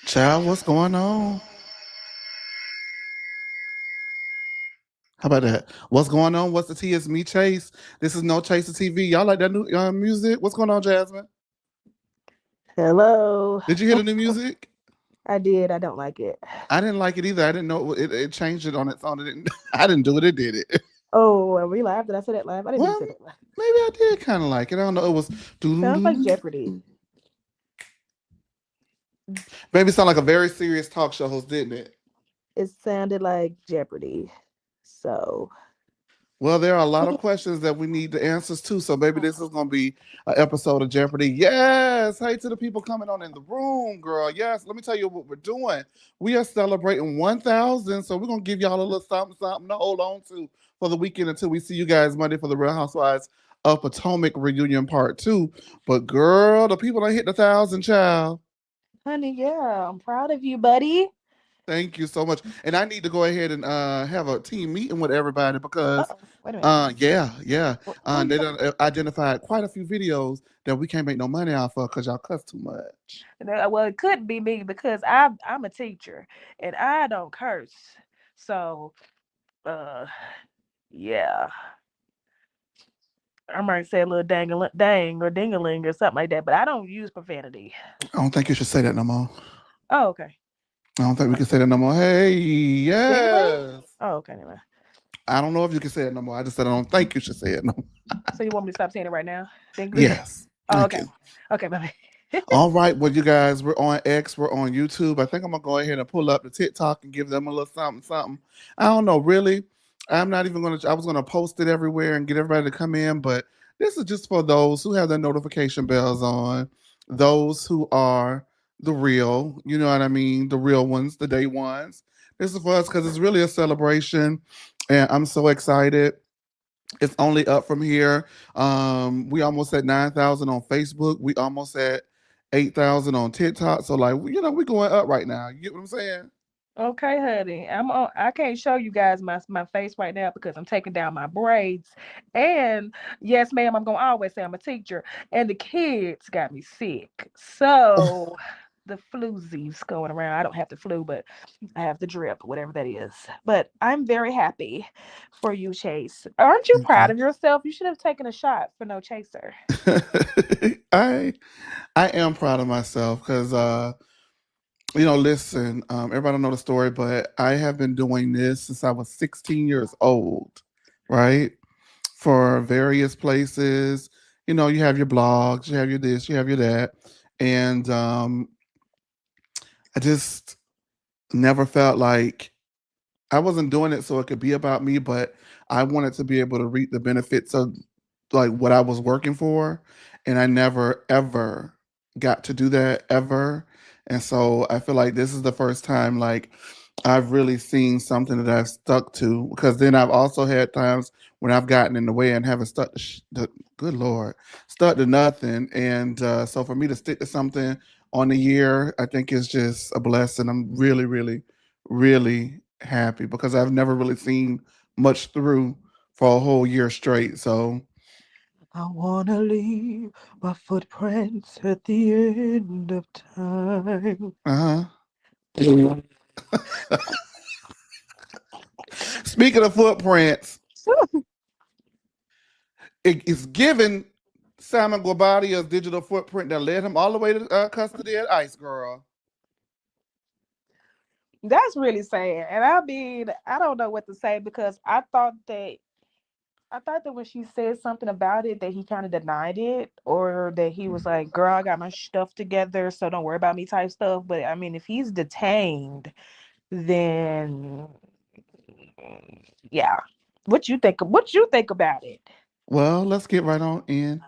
Child, what's going on? How about that? What's going on? What's the tea? It's me, Chase. This is No Chaser TV. Y'all like that new music? What's going on, Jasmine? Hello. Did you hear the new music? I did. I don't like it. I didn't like it either. I didn't know it changed it on its own. It didn't. I didn't do it. It did it. Oh, are we live? Did I say that live? I didn't mean to Well, say that live. maybe I did kind of like it. I don't know. It was Sounds like Jeopardy. maybe sound like a very serious talk show host, didn't it? It sounded like Jeopardy. So, Well, there are a lot of questions that we need the answers to. So maybe this is going to be an episode of Jeopardy. Yes. Hey to the people coming on in the room, girl. Yes. Let me tell you what we're doing. We are celebrating 1,000. So we're going to give y'all a little something, something to hold on to for the weekend until we see you guys Monday for the Real Housewives of Potomac reunion part 2. But girl, the people that hit the 1,000, child. honey, yeah, I'm proud of you, buddy. Thank you so much. And I need to go ahead and have a team meeting with everybody because Uh-oh. Wait a minute. yeah. Who you They talking done identified quite a few videos that we can't make no money off of because y'all cuss too much. to? Well, it could be me because I'm a teacher and I don't curse. So, uh, yeah, I might say a little dang or dingaling or something like that, but I don't use profanity. I don't think you should say that no more. Oh, okay. I don't think we can say that no more. Hey, Dingaling? yes. Oh, okay. Anyway. I don't know if you can say it no more. I just said I don't think you should say it no more. So you want me to stop saying it right now? Dingaling? Yes. Oh, Thank okay. you. Okay, bye. All right, well, you guys, we're on X, we're on YouTube. I think I'm gonna go ahead and pull up the TikTok and give them a little something, something. I don't know, really. I'm not even gonna. I was gonna post it everywhere and get everybody to come in, but this is just for those who have their notification bells on, those who are the real. You know what I mean? The real ones, the day ones. This is for us because it's really a celebration, and I'm so excited. It's only up from here. We almost at 9,000 on Facebook. We almost at 8,000 on TikTok. So like, we're going up right now. You get what I'm saying? Okay, honey. I can't show you guys my face right now because I'm taking down my braids. And yes, ma'am, I'm gonna always say I'm a teacher. And the kids got me sick. So the floozies going around. I don't have the flu, but I have the drip, whatever that is. But I'm very happy for you, Chase. Aren't you Thank proud you. of yourself? You should have taken a shot for no chaser. I I am proud of myself because listen, everybody don't know the story, but I have been doing this since I was 16 years old, right? For various places. You have your blogs, you have your this, you have your that. And I just never felt like I wasn't doing it so it could be about me, but I wanted to be able to reap the benefits of like what I was working for. And I never ever got to do that ever. And so I feel like this is the first time like I've really seen something that I've stuck to because then I've also had times when I've gotten in the way and haven't stuck to good Lord, stuck to nothing. And so for me to stick to something on the year, I think is just a blessing. I'm really, really, really happy because I've never really seen much through for a whole year straight. So, I wanna leave my footprints at the end of time. uh huh. Speaking of footprints, it's given Simon Guobadia's digital footprint that led him all the way to custody at ICE, girl. That's really sad. And I mean, I don't know what to say because I thought that when she said something about it that he kind of denied it or that he was like, "Girl, I got my stuff together, so don't worry about me" type stuff. But I mean, if he's detained, then yeah. What you think about it? Well, let's get right on in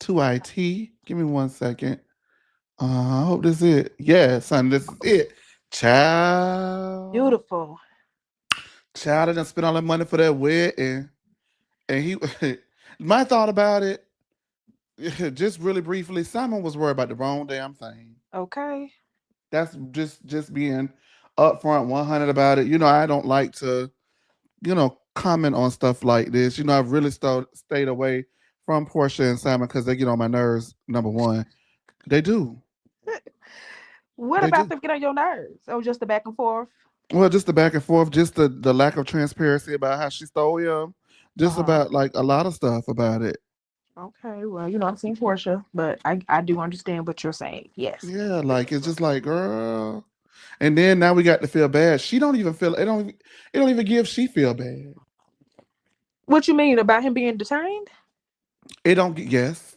to IT. Give me 1 second. I hope this is it. Yeah, son, this is it. Child. Beautiful. Child, I done spent all that money for that wig, and he my thought about it, just really briefly, Simon was worried about the wrong damn thing. Okay. That's just being upfront 100 about it. I don't like to, comment on stuff like this. I've really stayed away from Portia and Simon because they get on my nerves, number one. They do. What They about just them get on your nerves? Oh, just the back and forth. well, just the back and forth, just the lack of transparency about how she stole him, just Uh-huh. about like a lot of stuff about it. Okay, well, I've seen Portia, but I do understand what you're saying. Yes. Yeah, like it's just like girl. And then now we got to feel bad. She don't even feel it don't even give she feel bad. What you mean about him being detained? It don't get yes.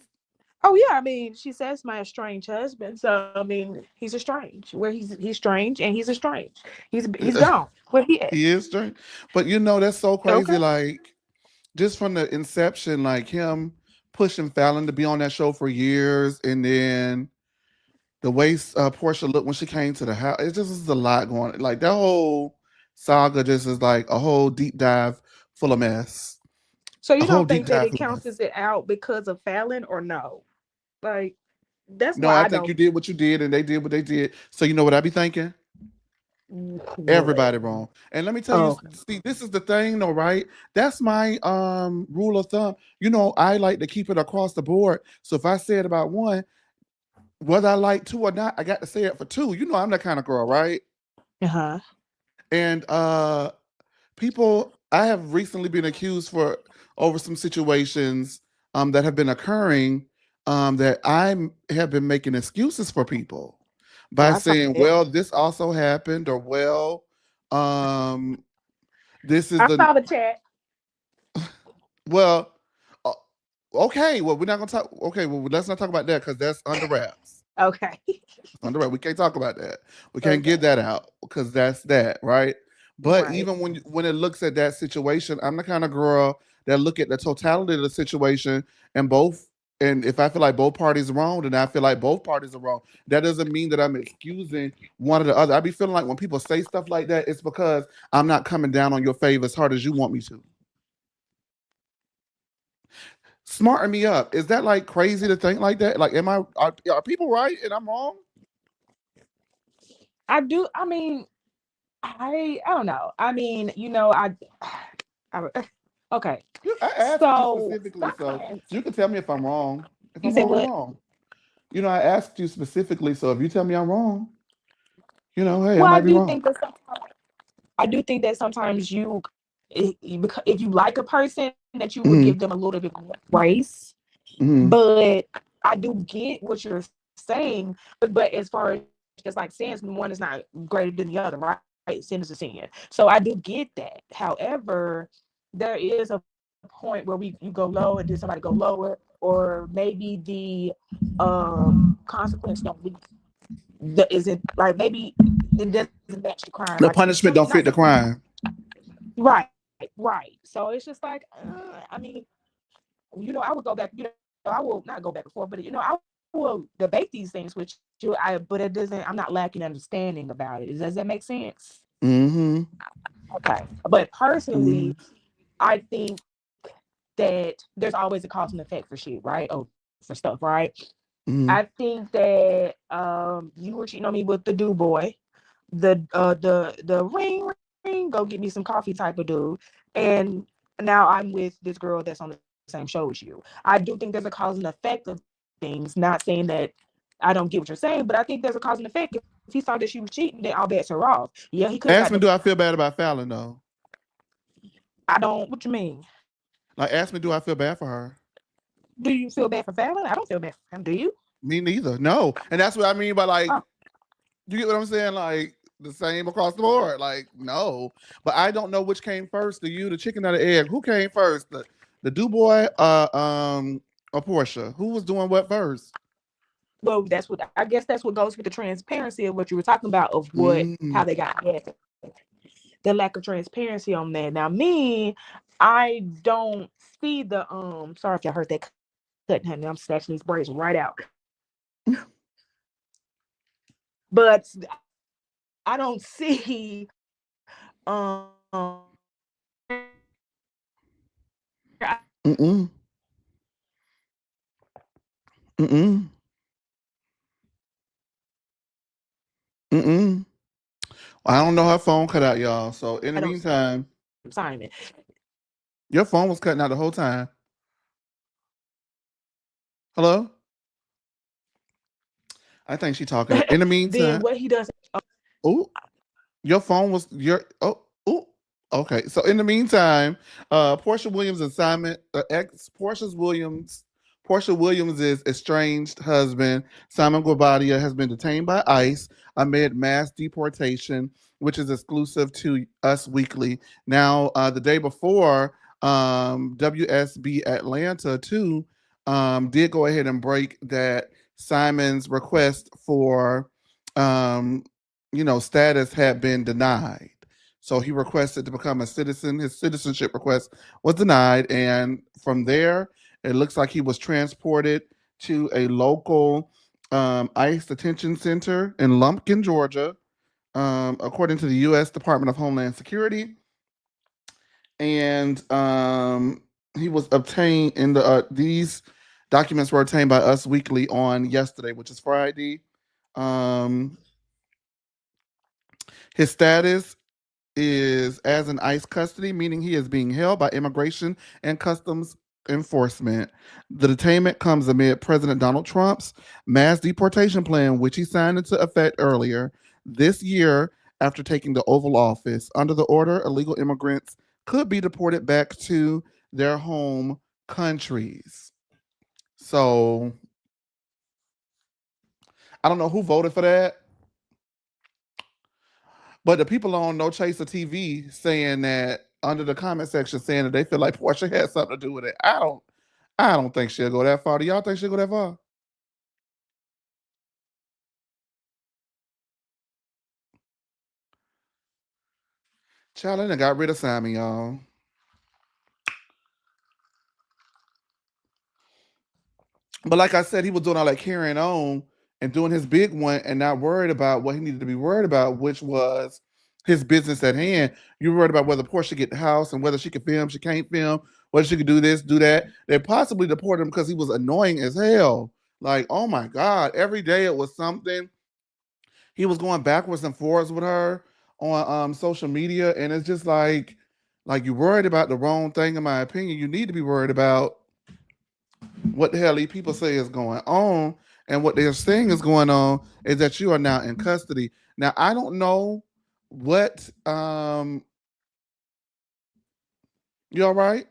Oh yeah, I mean, she says my estranged husband. So I mean, he's estranged. Where he's strange and he's estranged. He's gone. Where he at? He is strange. But you know, that's so Okay. crazy. Like just from the inception, like him pushing Fallon to be on that show for years, and then the way Portia looked when she came to the house, it just is a lot going. Like that whole saga just is like a whole deep dive full of mess. So A you whole don't deep think that dive it full of counts mess. as it out because of Fallon or no? Like that's No, why I I think don't. you did what you did, and they did what they did. So you know what I be thinking? What? Everybody wrong. And let me tell you, Oh, see, this is the thing though, right? That's my rule of thumb. You know, I like to keep it across the board. So if I say it about one, whether I like two or not, I got to say it for two. You know, I'm that kind of girl, right? uh huh. And people, I have recently been accused for over some situations that have been occurring that have been making excuses for people Oh, by I saw saying, that. well, this also happened, or well, um, this is I the saw the chat. well, uh, okay, well, we're not gonna talk. Okay, well, let's not talk about that because that's under wraps. Okay. Under wraps. We can't talk about that. We can't Okay. get that out because that's that, right? But Right. even when it looks at that situation, I'm the kind of girl that look at the totality of the situation and both. And if I feel like both parties are wrong, then I feel like both parties are wrong. That doesn't mean that I'm excusing one or the other. I be feeling like when people say stuff like that, it's because I'm not coming down on your favor as hard as you want me to. Smarten me up. Is that like crazy to think like that? Like, are people right and I'm wrong? I do. I mean, I don't know. I mean, I okay. I asked you So specifically, so sometimes you can tell me if I'm wrong. If you I'm say wrong, I'm what? wrong. You know, I asked you specifically, so if you tell me I'm wrong, you know, hey, I Well, might be wrong. I do think that sometimes if you like a person, that you would give Mm-hmm. them a little bit more grace. Mm-hmm. But I do get what you're saying. But as far as just like sins, one is not greater than the other, right? Sin is a sin. So I do get that. However, there is a point where you go low and then somebody go lower, or maybe the consequence don't be is it like maybe it doesn't match the crime, like The some punishment not don't some fit the crime. right. So it's just like I mean, I would go back. I will not go back and forth, but I will debate these things with you. But it doesn't. I'm not lacking understanding about it. Does that make sense? Mm-hmm. Okay. But personally, Mm-hmm. I think that there's always a cause and effect for shit, right? Oh, for stuff, right? I Mm-hmm. think that you were cheating on me with the do boy, the ring, go get me some coffee type of dude, and now I'm with this girl that's on the same show as you. I do think there's a cause and effect of things. Not saying that I don't get what you're saying, but I think there's a cause and effect. If he saw that she was cheating, then all bets are off. Yeah, he could have got divorced. Ask me, do I feel bad about Fallon though? I don't. What you mean? Like, ask me, do I feel bad for her? Do you feel bad for Fallon? I don't feel bad for him. Do you? Me neither. No, and that's what I mean by Oh, like, you get what I'm saying? Like the same across the board. Like, no, but I don't know which came first, the chicken or the egg. Who came first? The do boy, or Portia? Who was doing what first? well, that's what I guess. That's what goes with the transparency of what you were talking about of what Mm. how they got mad, the lack of transparency on that. Now, me, I don't see the Sorry if y'all heard that cutting, honey. I'm snatching these braids right out. But I don't see Mm-mm. Mm-mm. Mm-mm. I don't know her phone cut out, y'all. So in the meantime, Simon. your phone was cutting out the whole time. Hello? I think she's talking. In the Then meantime, what he does, oh, your phone was your oh. Okay, so in the meantime, Portia Williams and Simon, ex Portia Williams' estranged husband Simon Guobadia has been detained by ICE amid mass deportation, which is exclusive to Us Weekly. Now, the day before, WSB Atlanta too did go ahead and break that Simon's request for um, status had been denied. So he requested to become a citizen. His citizenship request was denied. And from there, it looks like he was transported to a local ICE detention center in Lumpkin, Georgia, according to the U.S. Department of Homeland Security. And he was obtained in these documents were obtained by Us Weekly on yesterday, which is Friday. Um, his status is as in ICE custody, meaning he is being held by Immigration and Customs Enforcement. The detainment comes amid President Donald Trump's mass deportation plan, which he signed into effect earlier this year after taking the Oval Office. Under the order, illegal immigrants could be deported back to their home countries. So I don't know who voted for that, but the people on No Chaser TV saying that under the comment section saying that they feel like Portia had something to do with it. I don't think she'll go that far. Do y'all think she'll go that far? Child, they done got rid of Simon, y'all. But like I said, he was doing all that carrying on and doing his big one and not worried about what he needed to be worried about, which was his business at hand. You were worried about whether Portia get the house and whether she could film, she can't film, whether she could do this, do that. They possibly deported him because he was annoying as hell. Like, oh my God, every day it was something. He was going backwards and forwards with her on social media, and it's just like you're worried about the wrong thing. In my opinion, you need to be worried about what the hell these people say is going on, and what they're saying is going on is that you are now in custody. Now I don't know what you all right?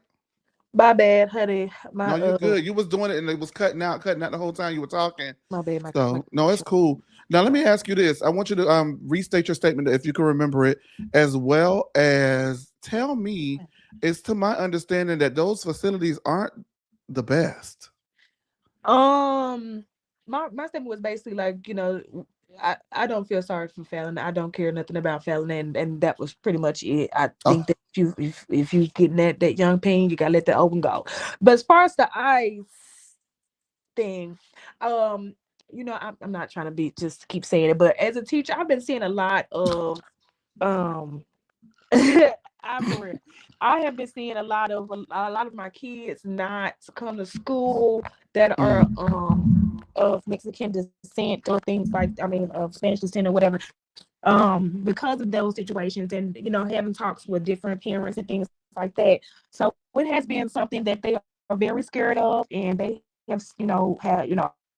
my bad, honey. My No, you good. You was doing it and it was cutting out the whole time you were talking. my bad, my So no, it's cool. Now let me ask you this. I want you to restate your statement if you can remember it, as well as tell me, it's to my understanding that those facilities aren't the best. Um, my statement was basically like, I don't feel sorry for Fallon. I don't care nothing about Fallon, and that was pretty much it. I think Oh, that if you getting that young pain, you gotta let that open go. But as far as the ice thing, um, I'm not trying to be just keep saying it, but as a teacher, I've been seeing a lot of um I'm for real. I have been seeing a lot of my kids not come to school that are mm. of Mexican descent or things like of Spanish descent or whatever. Because of those situations and having talks with different parents and things like that. So it has been something that they are very scared of, and they have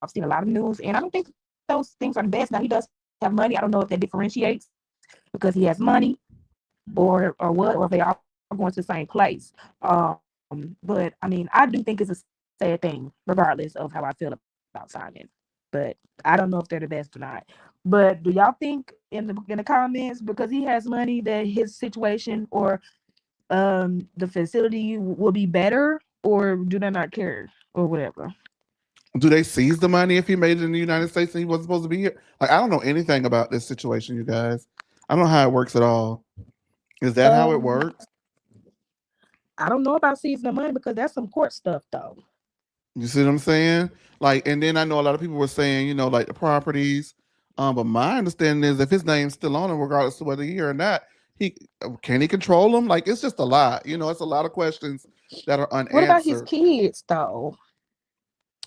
I've seen a lot of news, and I don't think those things are the best. Now he does have money. I don't know if that differentiates because he has money or what, or if they all going to the same place. But I mean, I do think it's a sad thing, regardless of how I feel about Simon. But I don't know if they're the best or not. But do y'all think in the comments, because he has money, that his situation or the facility will be better, or do they not care or whatever? Do they seize the money if he made it in the United States and he wasn't supposed to be here? Like I don't know anything about this situation, you guys. I don't know how it works at all. Is that how it Um, works? I don't know about seizing the money because that's some court stuff though. You see what I'm saying? Like, and then I know a lot of people were saying, like the properties. But my understanding is if his name's still on it, regardless of whether he here or not, he can he control them? Like, it's just a lot. It's a lot of questions that are What about his unanswered. kids though?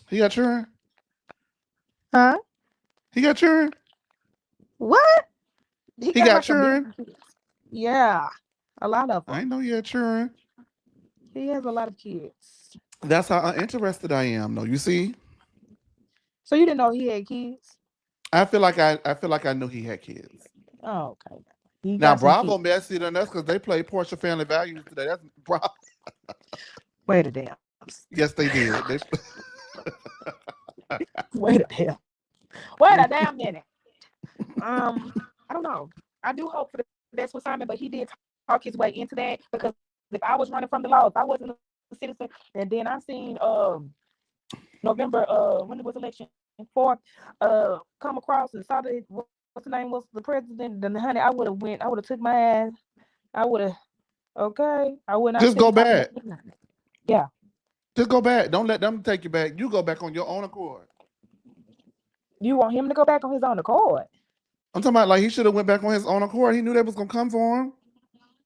He got children. Huh? He got children. What? He He got got like a million children. kids. Yeah, a lot of I them. know he had children. He has a lot of kids. That's how uninterested I am, though. You see, So you didn't know he had kids? I feel like I knew he had kids. Oh, okay. He Now got some kids. Bravo messier than us because they played Porsha Family Values today. That's Bravo. Wait a damn. Yes, they did. They Wait a damn. Wait a damn minute. I don't know. I do hope for the best with Simon, but he did talk his way into that because if I was running from the law, if I wasn't a citizen, and then I seen November when it was election for come across and saw that what's the name was the president, then honey, I would have took my ass. I would have okay. I would not just sit go and talk back. about nothing. Yeah. Just go back. Don't let them take you back. You go back on your own accord. You want him to go back on his own accord. I'm talking about like he should have went back on his own accord. He knew they was gonna come for him.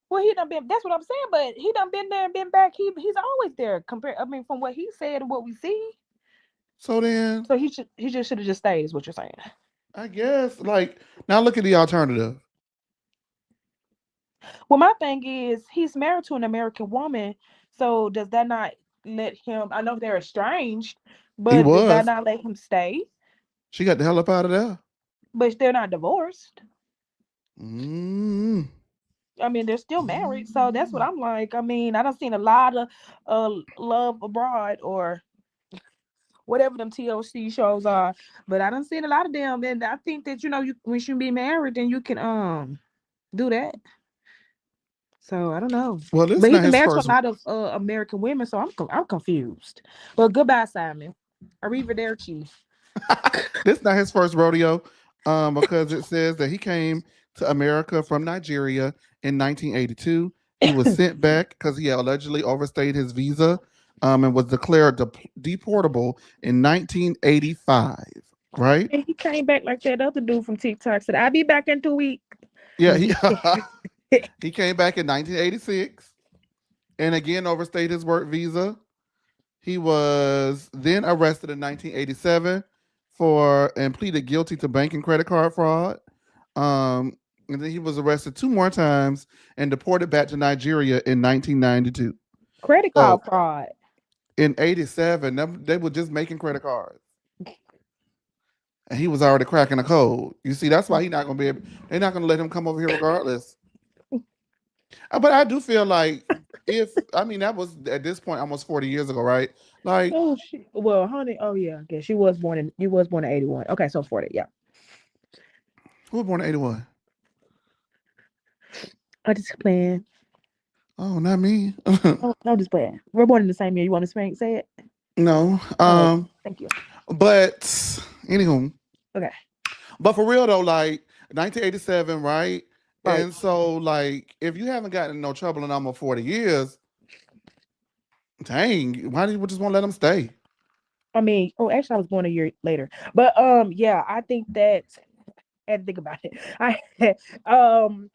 Well, he done been. That's what I'm saying. But he done been there and been back. He's always there. Compared, I mean, from what he said and what we see. So then So he just should have just stayed. Is what you're saying. I guess like now look at the alternative. Well, my thing is he's married to an American woman. So does that not let him? I know they're estranged, He but does that was. not let him stay? She got the hell up out of there. But they're not divorced. Mm. I mean, they're still married. So that's what I'm like. I mean, I done seen a lot of love abroad or whatever them TLC shows are. But I done seen a lot of them, and I think that you when you be married, then you can do that. So I don't know. Well, this But he's not been his married to a first. lot of American women, so I'm confused. Well, goodbye, Simon. Arrivederci. This not his first rodeo, because it says that he came to America from Nigeria in 1982. He was sent back because he had allegedly overstayed his visa, and was declared deportable in 1985. Right? And he came back like that other dude from TikTok said, "I'll be back in 2 weeks." Yeah, he he came back in 1986 and again overstayed his work visa. He was then arrested in 1987 for and pleaded guilty to bank and credit card fraud. Um, and then he was arrested two more times and deported back to Nigeria in 1992. Credit card So fraud. in 87, they were just making credit cards. And he was already cracking the code. You see, that's why he's not gonna be able, they're not gonna let him come over here regardless. But I do feel like if I mean that was at this point almost 40 years ago, right? Like Oh shit. Well, honey. Oh yeah. I guess you was born in you was born in 81. Okay, so 40. Yeah. who was born in 81? I just playing. Oh, not me. Oh, no, just playing. We're born in the same year. You want to say it? No. Oh, thank you. But anywho, Okay. but for real though, like 1987, right? Right. And so, like, if you haven't gotten in no trouble in almost 40 years, dang, why do you just want to let them stay? I mean, oh, actually, I was born a year later. But yeah, I think that I had to think about it. I um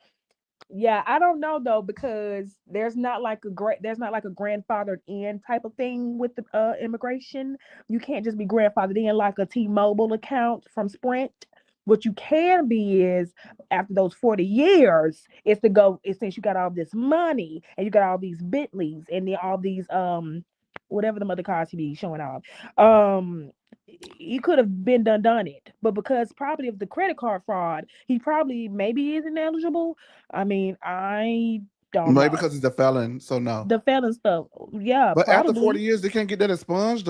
Yeah, I don't know though because there's not like a grandfathered in type of thing with the immigration. You can't just be grandfathered in like a T-Mobile account from Sprint. What you can be is after those 40 years is to go is since you got all this money and you got all these Bentleys and then all these whatever the other cars he be showing off. He could have been done it, but because probably of the credit card fraud, he probably maybe isn't eligible. I mean, I don't Maybe know. because he's a felon, so no. The felon stuff, yeah, But after 40 probably. years, they can't get that expunged,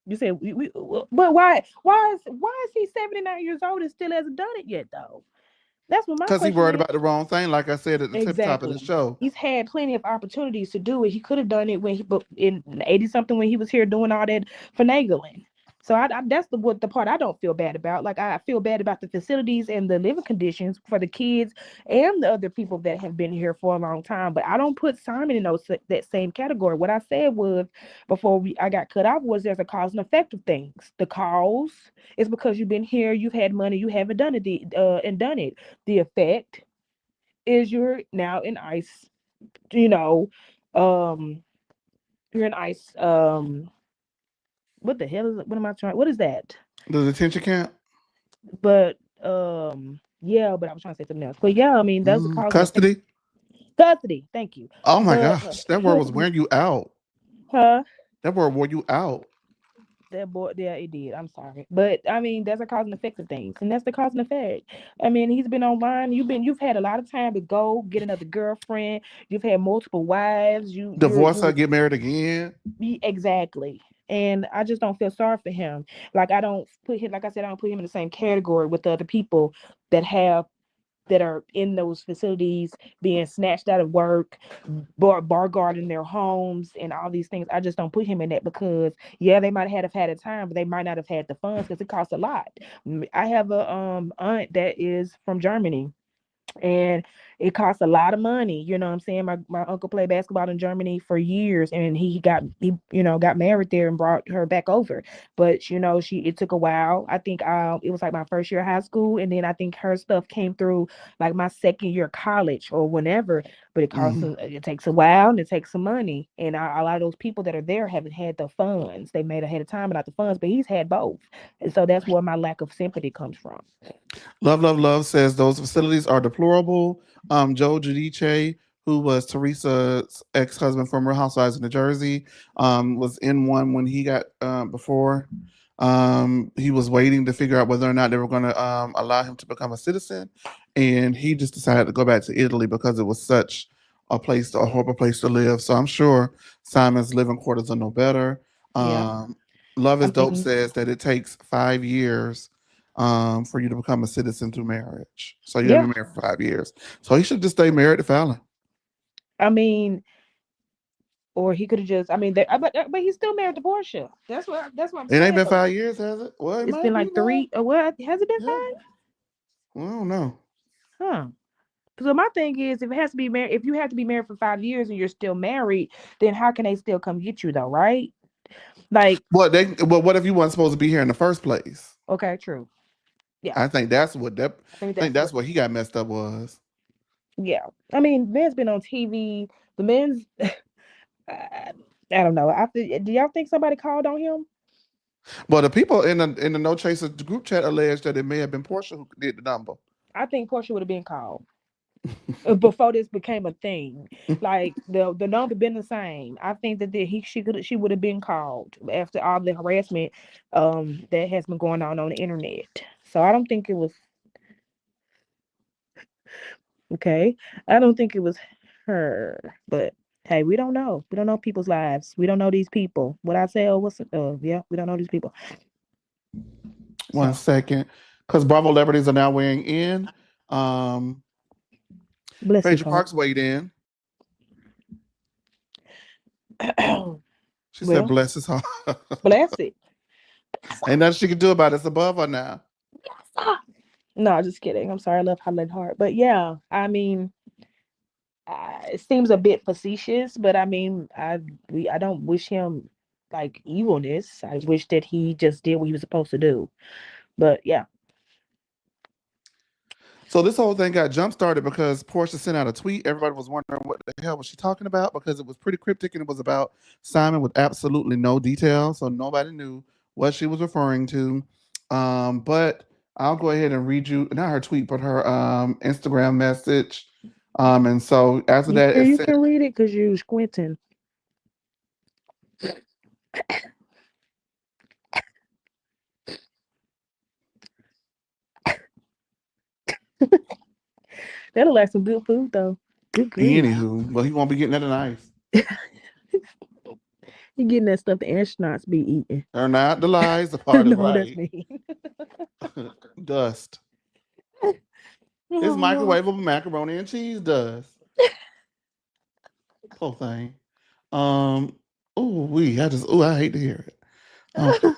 You said but why is he 79 years old and still hasn't done it yet though? That's what my because he question worried is. about the wrong thing. Like I said at the tip top of the Exactly. show, He's had plenty of opportunities to do it. He could have done it when he but in 80 something when he was here doing all that finagling. So that's the part I don't feel bad about. Like I feel bad about the facilities and the living conditions for the kids and the other people that have been here for a long time. But I don't put Simon in that same category. What I said was before I got cut off was there's a cause and effect of things. The cause is because you've been here, you've had money, you haven't done it and done it. The effect is you're now in ice, you know, um, you're in ice. What the hell is it? What am I trying? What is that? the detention camp, But yeah, but I was trying to say something else. But yeah, I mean, that's a cause and effect. custody. Custody. Thank you. Oh my But gosh, that word was wearing you out. huh? That word wore you out. That boy, yeah, it did. I'm sorry, but I mean, that's a cause and effect of things, and that's the cause and effect. I mean, he's been online. You've had a lot of time to go get another girlfriend. You've had multiple wives. Divorce her, get married again. Exactly. And I just don't feel sorry for him. Like I don't put him, like I said, I don't put him in the same category with the other people that have that are in those facilities being snatched out of work, bar guarding their homes, and all these things. I just don't put him in that because yeah, they might have had a time, but they might not have had the funds because it costs a lot. I have a aunt that is from Germany, and it costs a lot of money. You know what I'm saying? My uncle played basketball in Germany for years, and he got married there and brought her back over. But she it took a while. I think it was like my first year of high school, and then I think her stuff came through like my second year of college or whenever. But Hmm. it takes a while and it takes some money, and a lot of those people that are there haven't had the funds. They made ahead of time about the funds, but he's had both, and so that's where my lack of sympathy comes from. Love, love, love says those facilities are deplorable. Joe Giudice, who was Teresa's ex-husband from Real Housewives of New Jersey, was in one when he got before. He was waiting to figure out whether or not they were going to allow him to become a citizen, and he just decided to go back to Italy because it was such a horrible place to live. So I'm sure Simon's living quarters are no better. Yeah, Um, Love I is Dope mean, says that it takes 5 years for you to become a citizen through marriage. So you have yeah. to be married for 5 years. So he should just stay married to Fallon. I mean, or he could have just. I mean, but he's still married to Porsha. That's what I'm It ain't saying been though. 5 years, has it? Well, it It's might been be like now. three. Or what has it been Yeah. 5? Well, I don't know. Huh. So my thing is, if it has to be married, if you have to be married for 5 years and you're still married, then how can they still come get you though, right? Like, What if you weren't supposed to be here in the first place? okay, true. Yeah, I I think think that's that's what. what he got messed up was. Yeah, I mean, man's been on TV. The men's. I, I don't know. Do y'all think somebody called on him? But the people in the No Chaser group chat alleged that it may have been Portia who did the number. I think Portia would have been called before this became a thing. Like the number been the same. I think that she would have been called after all the harassment that has been going on the internet. So I don't think it was okay. I don't think it was her, but hey, we don't know. We don't know people's lives. We don't know these people. What I say, oh, yeah, we don't know these people. One So second, because Bravo celebrities are now weighing in. Um, bless his Phaedra heart. Parks weighed in. She said, Well, "Bless his heart." bless it. Ain't nothing she can do about it. It's above her now. No, just kidding. I'm sorry. I love Highland Heart, but yeah, I mean, it seems a bit facetious, but I mean, I don't wish him like evilness. I wish that he just did what he was supposed to do. But yeah, So this whole thing got jump started because Portia sent out a tweet. Everybody was wondering what the hell was she talking about because it was pretty cryptic and it was about Simon with absolutely no details, so nobody knew what she was referring to. But I'll go ahead and read you not her tweet, but her Instagram message. And so after you that, sure it you said can read it because you squinting. That'll like some good food though. Good grief, anywho, but he won't be getting that nice. you getting that stuff the astronauts be eating. They're not the lies. The I part is know that's right. me. Dust. It's Oh Lord. microwavable macaroni and cheese dust. Poor thing. Um. I hate to hear it. Okay.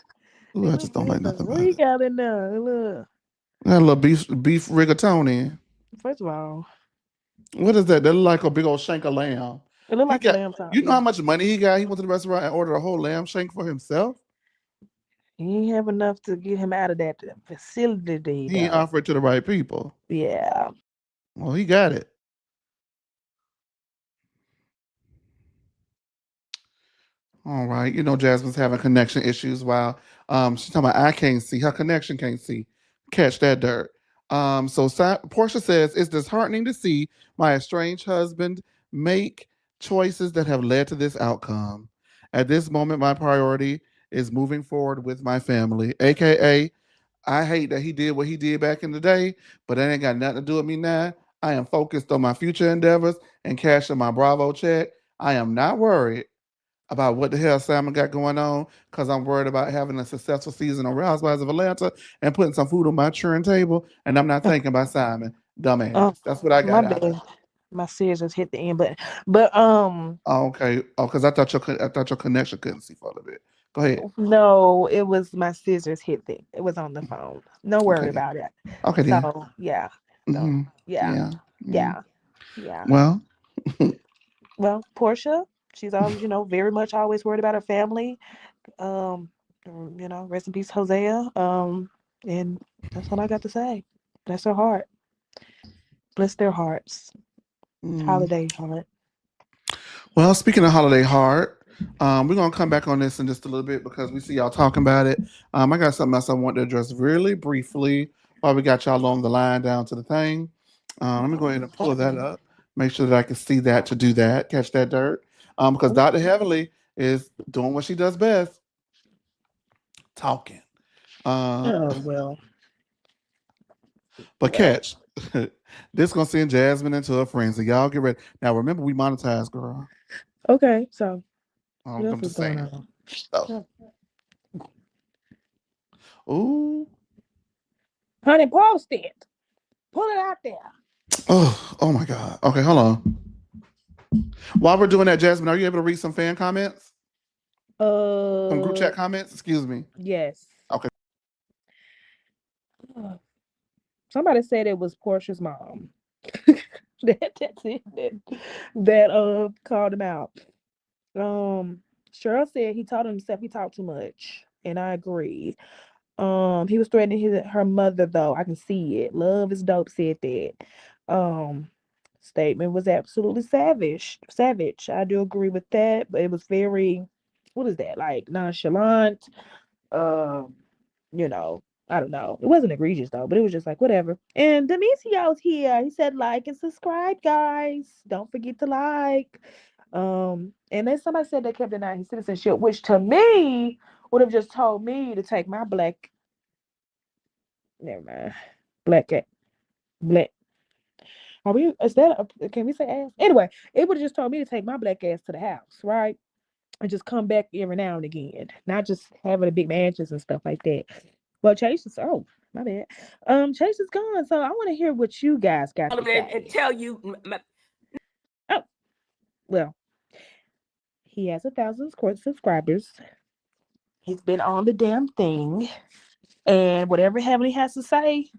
Ooh, I Little just don't like Jesus, nothing what about you it. got in there? Look. I got a little beef rigatoni. First of all, What is that? That look like a big old shank of lamb. it look He like a got. lamb chop. You know Yeah. how much money he got? He went to the restaurant and ordered a whole lamb shank for himself. He ain't have enough to get him out of that facility He ain't though. offered it to the right people. Yeah. Well, he got it. All right. You know, Jasmine's having connection issues while she's talking about I can't see. Her connection can't see. Catch that dirt. Portia says, it's disheartening to see my estranged husband make choices that have led to this outcome. At this moment, my priority is moving forward with my family, aka I hate that he did what he did back in the day, but that ain't got nothing to do with me now. I am focused on my future endeavors and cashing my Bravo check. I am not worried about what the hell Simon got going on because I'm worried about having a successful season on Real Housewives of Atlanta and putting some food on my churn table. And I'm not thinking about Simon. Oh, Dumbass. That's what I my got out of bad. it. My scissors hit the end button. But Oh, okay. Oh, because I thought your connection couldn't see for a little bit. Go ahead. no, it was my scissors hit the. It was on the phone. No Okay worry then. about it. Okay then. So yeah, no, Hmm. yeah, Yeah. Mm. yeah, yeah. Well. Well, Portia, she's always, very much always worried about her family. Um, rest in peace, Hosea. And that's all I got to say. Bless her heart. Bless their hearts. mm. Holiday heart. Well, speaking of holiday heart, we're gonna come back on this in just a little bit because we see y'all talking about it. I got something else I want to address really briefly while we got y'all on the line down to the thing. Let me go ahead and pull that up. Make sure that I can see that to do that, catch that dirt. Because Dr. Heavenly is doing what she does best, talking. Uh, Oh well, but well. catch, this gonna send Jasmine into a frenzy. Y'all get ready. Now remember, we monetize, girl. Okay, so what else I'm is just going saying. on? So, ooh. Honey, post it. Pull it out there. Oh my God. Okay, hold on. While we're doing that, Jasmine, are you able to read some fan comments? Some group Uh, chat comments? Excuse me. yes. Okay. Somebody said it was Portia's mom. That's it. That called him out. Cheryl said he told himself he talked too much, and I agree. He was threatening her mother though. I can see it. Love is dope said that. Um, Statement was absolutely savage. Savage. I do agree with that, but it was very, what is that, like nonchalant? Um, you know, I don't know. It wasn't egregious though, but it was just like whatever. And Demisio's here. He said like and subscribe, guys. Don't forget to like. And then somebody said they kept denying his citizenship, which to me would have just told me to take my black. Never mind. Black cat. Black. Are we? Is that? Can we say ass? Anyway, it would have just told me to take my black ass to the house, right? And just come back every now and again, not just having a big mansions and stuff like that. Well, Chase is my bad. Chase is gone, so I want to hear what you guys got to And say. tell you, Oh, well, he has 1,000 subscribers. He's been on the damn thing, and whatever Heavenly has to say,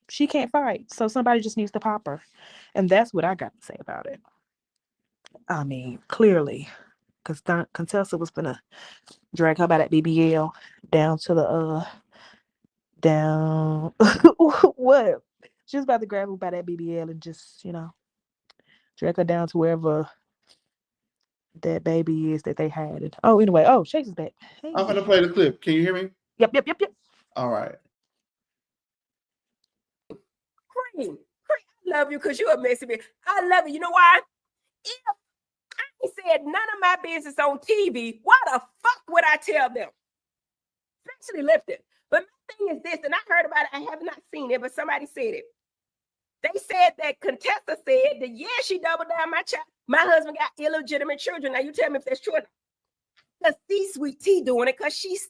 she can't fight. So somebody just needs to pop her, and that's what I got to say about it. I mean, clearly, because Contessa was gonna drag her by that BBL down to the down what? She was about to grab her by that BBL and just, drag her down to wherever that baby is that they had. And, oh, anyway, Chase is back. I'm going to Hey. play the clip. Can you hear me? Yep, yep, yep, yep. All right. Cream, I love you because you're a messy bitch. I love you. You know why? If he said none of my business on TV, why the fuck would I tell them? Especially lifted. But my thing is this, and I heard about it, I have not seen it, but somebody said it. They said that Contessa said that, yeah, she doubled down my child. My husband got illegitimate children. Now you tell me if that's true or not. Because C-Sweet T doing it because she's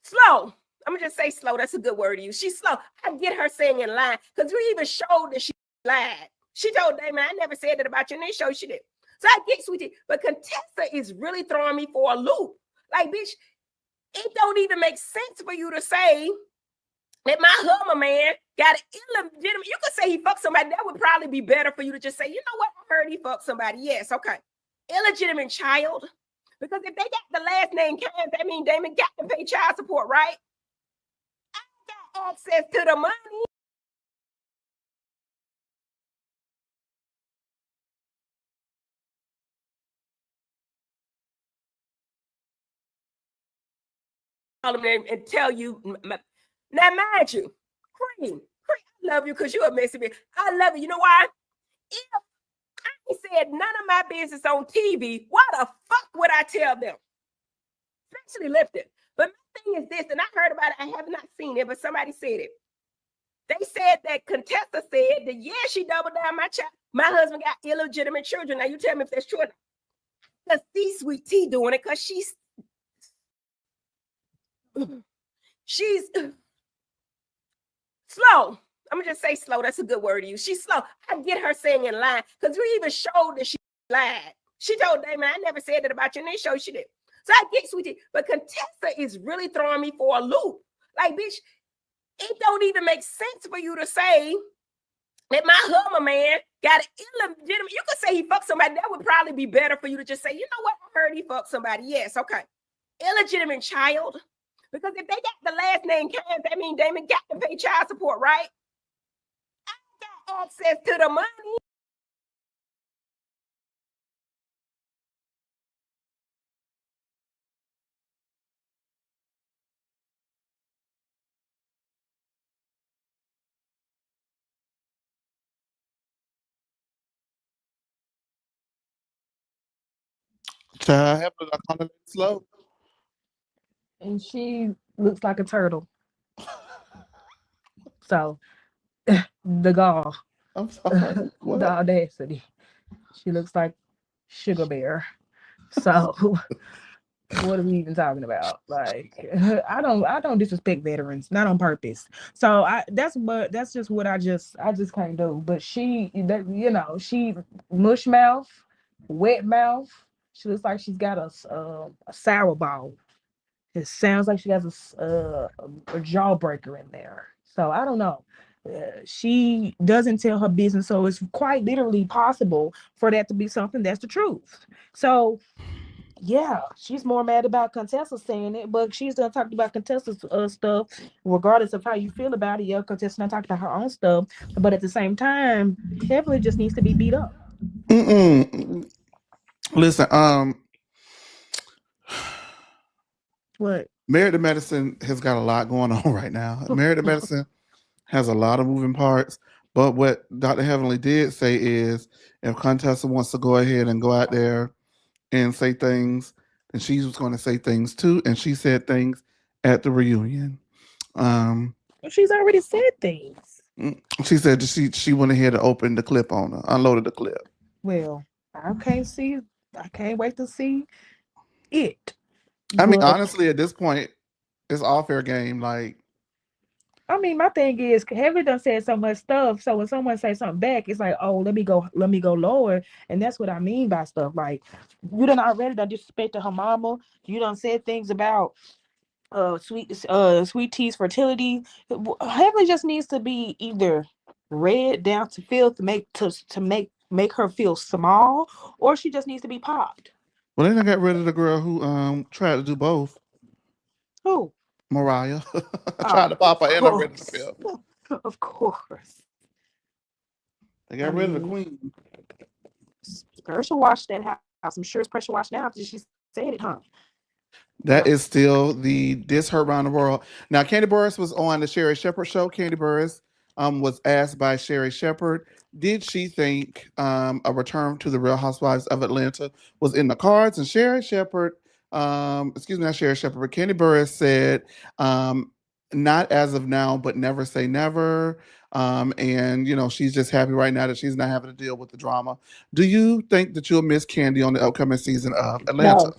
slow. I'm gonna just say slow. That's a good word to use. She's slow. I get her saying in line because we even showed that she lied. She told Damon, I never said that about you, and they showed she did. So I get Sweetie, but Contessa is really throwing me for a loop. Like, bitch, it don't even make sense for you to say that my husband man got an illegitimate. You could say he fucked somebody. That would probably be better for you to just say, you know what? I heard he fucked somebody. Yes, okay. Illegitimate child. Because if they got the last name Kans, that means Damon got to pay child support, right? I got access to the money. And tell you, now mind you, Cream, I love you because you're a messy bitch. I love you. You know why? If He said none of my business on TV. Why the fuck would I tell them? Especially lifted. But my thing is this, and I heard about it. I have not seen it, but somebody said it. They said that Contessa said that yeah, she doubled down my child. My husband got illegitimate children. Now you tell me if that's true or not. Because C-Sweet T doing it because she's slow. I'm gonna just say slow. That's a good word to use. She's slow. I get her saying in line because we even showed that she lied. She told Damon, I never said that about you, and they showed she did. So I get Sweetie, but Contessa is really throwing me for a loop. Like, bitch, it don't even make sense for you to say that my Hummer man got an illegitimate. You could say he fucked somebody. That would probably be better for you to just say, you know what? I heard he fucked somebody. Yes, okay. Illegitimate child. Because if they got the last name Cass, that means Damon got to pay child support, right? I got access to the money. Child, have to kind of slow. And she looks like a turtle. So the gall, I'm sorry. the What? audacity. She looks like Sugar Bear. So what are we even talking about? Like I don't disrespect veterans, not on purpose. So that's just what I just can't do. But she mush mouth, wet mouth. She looks like she's got a sour ball. It sounds like she has a jawbreaker in there. So I don't know. She doesn't tell her business, so it's quite literally possible for that to be something that's the truth. So yeah, she's more mad about Contessa saying it, but she's done talked about Contessa's stuff, regardless of how you feel about it. Yeah, Contessa done talked about her own stuff, but at the same time, Heavenly just needs to be beat up. Mm-mm. Listen, What? Married to Medicine has got a lot going on right now. Married to Medicine has a lot of moving parts. But what Dr. Heavenly did say is if Contessa wants to go ahead and go out there and say things, then she was going to say things too. And she said things at the reunion. Um, She's already said things. she said she went ahead and opened the clip on her, unloaded the clip. Well, I can't see. I can't wait to see it. I mean, But honestly, at this point, it's all fair game. Like, I mean, my thing is, Heavenly done said so much stuff. So when someone says something back, it's like, oh, let me go lower. And that's what I mean by stuff. Like, you done already done disrespected her mama. You done said things about sweet tea's fertility. Heavenly just needs to be either read down to filth to make her feel small, or she just needs to be popped. well, then I got rid of the girl who tried to do both. Who? Mariah tried Oh, to pop her of and I rid of the course. film. Of course. They I got rid of the mean, queen. pressure wash that house. I'm sure it's pressure wash now after she said it, huh? That is still the This Her Around the World. Now, Candy Burris was on the Sherry Shepherd show. Candy Burris was asked by Sherry Shepherd, did she think a return to the Real Housewives of Atlanta was in the cards? And Sherry Shepherd, excuse me, not Sherry Shepherd, but Candy Burris said, not as of now, but never say never. And, she's just happy right now that she's not having to deal with the drama. Do you think that you'll miss Candy on the upcoming season of Atlanta? No.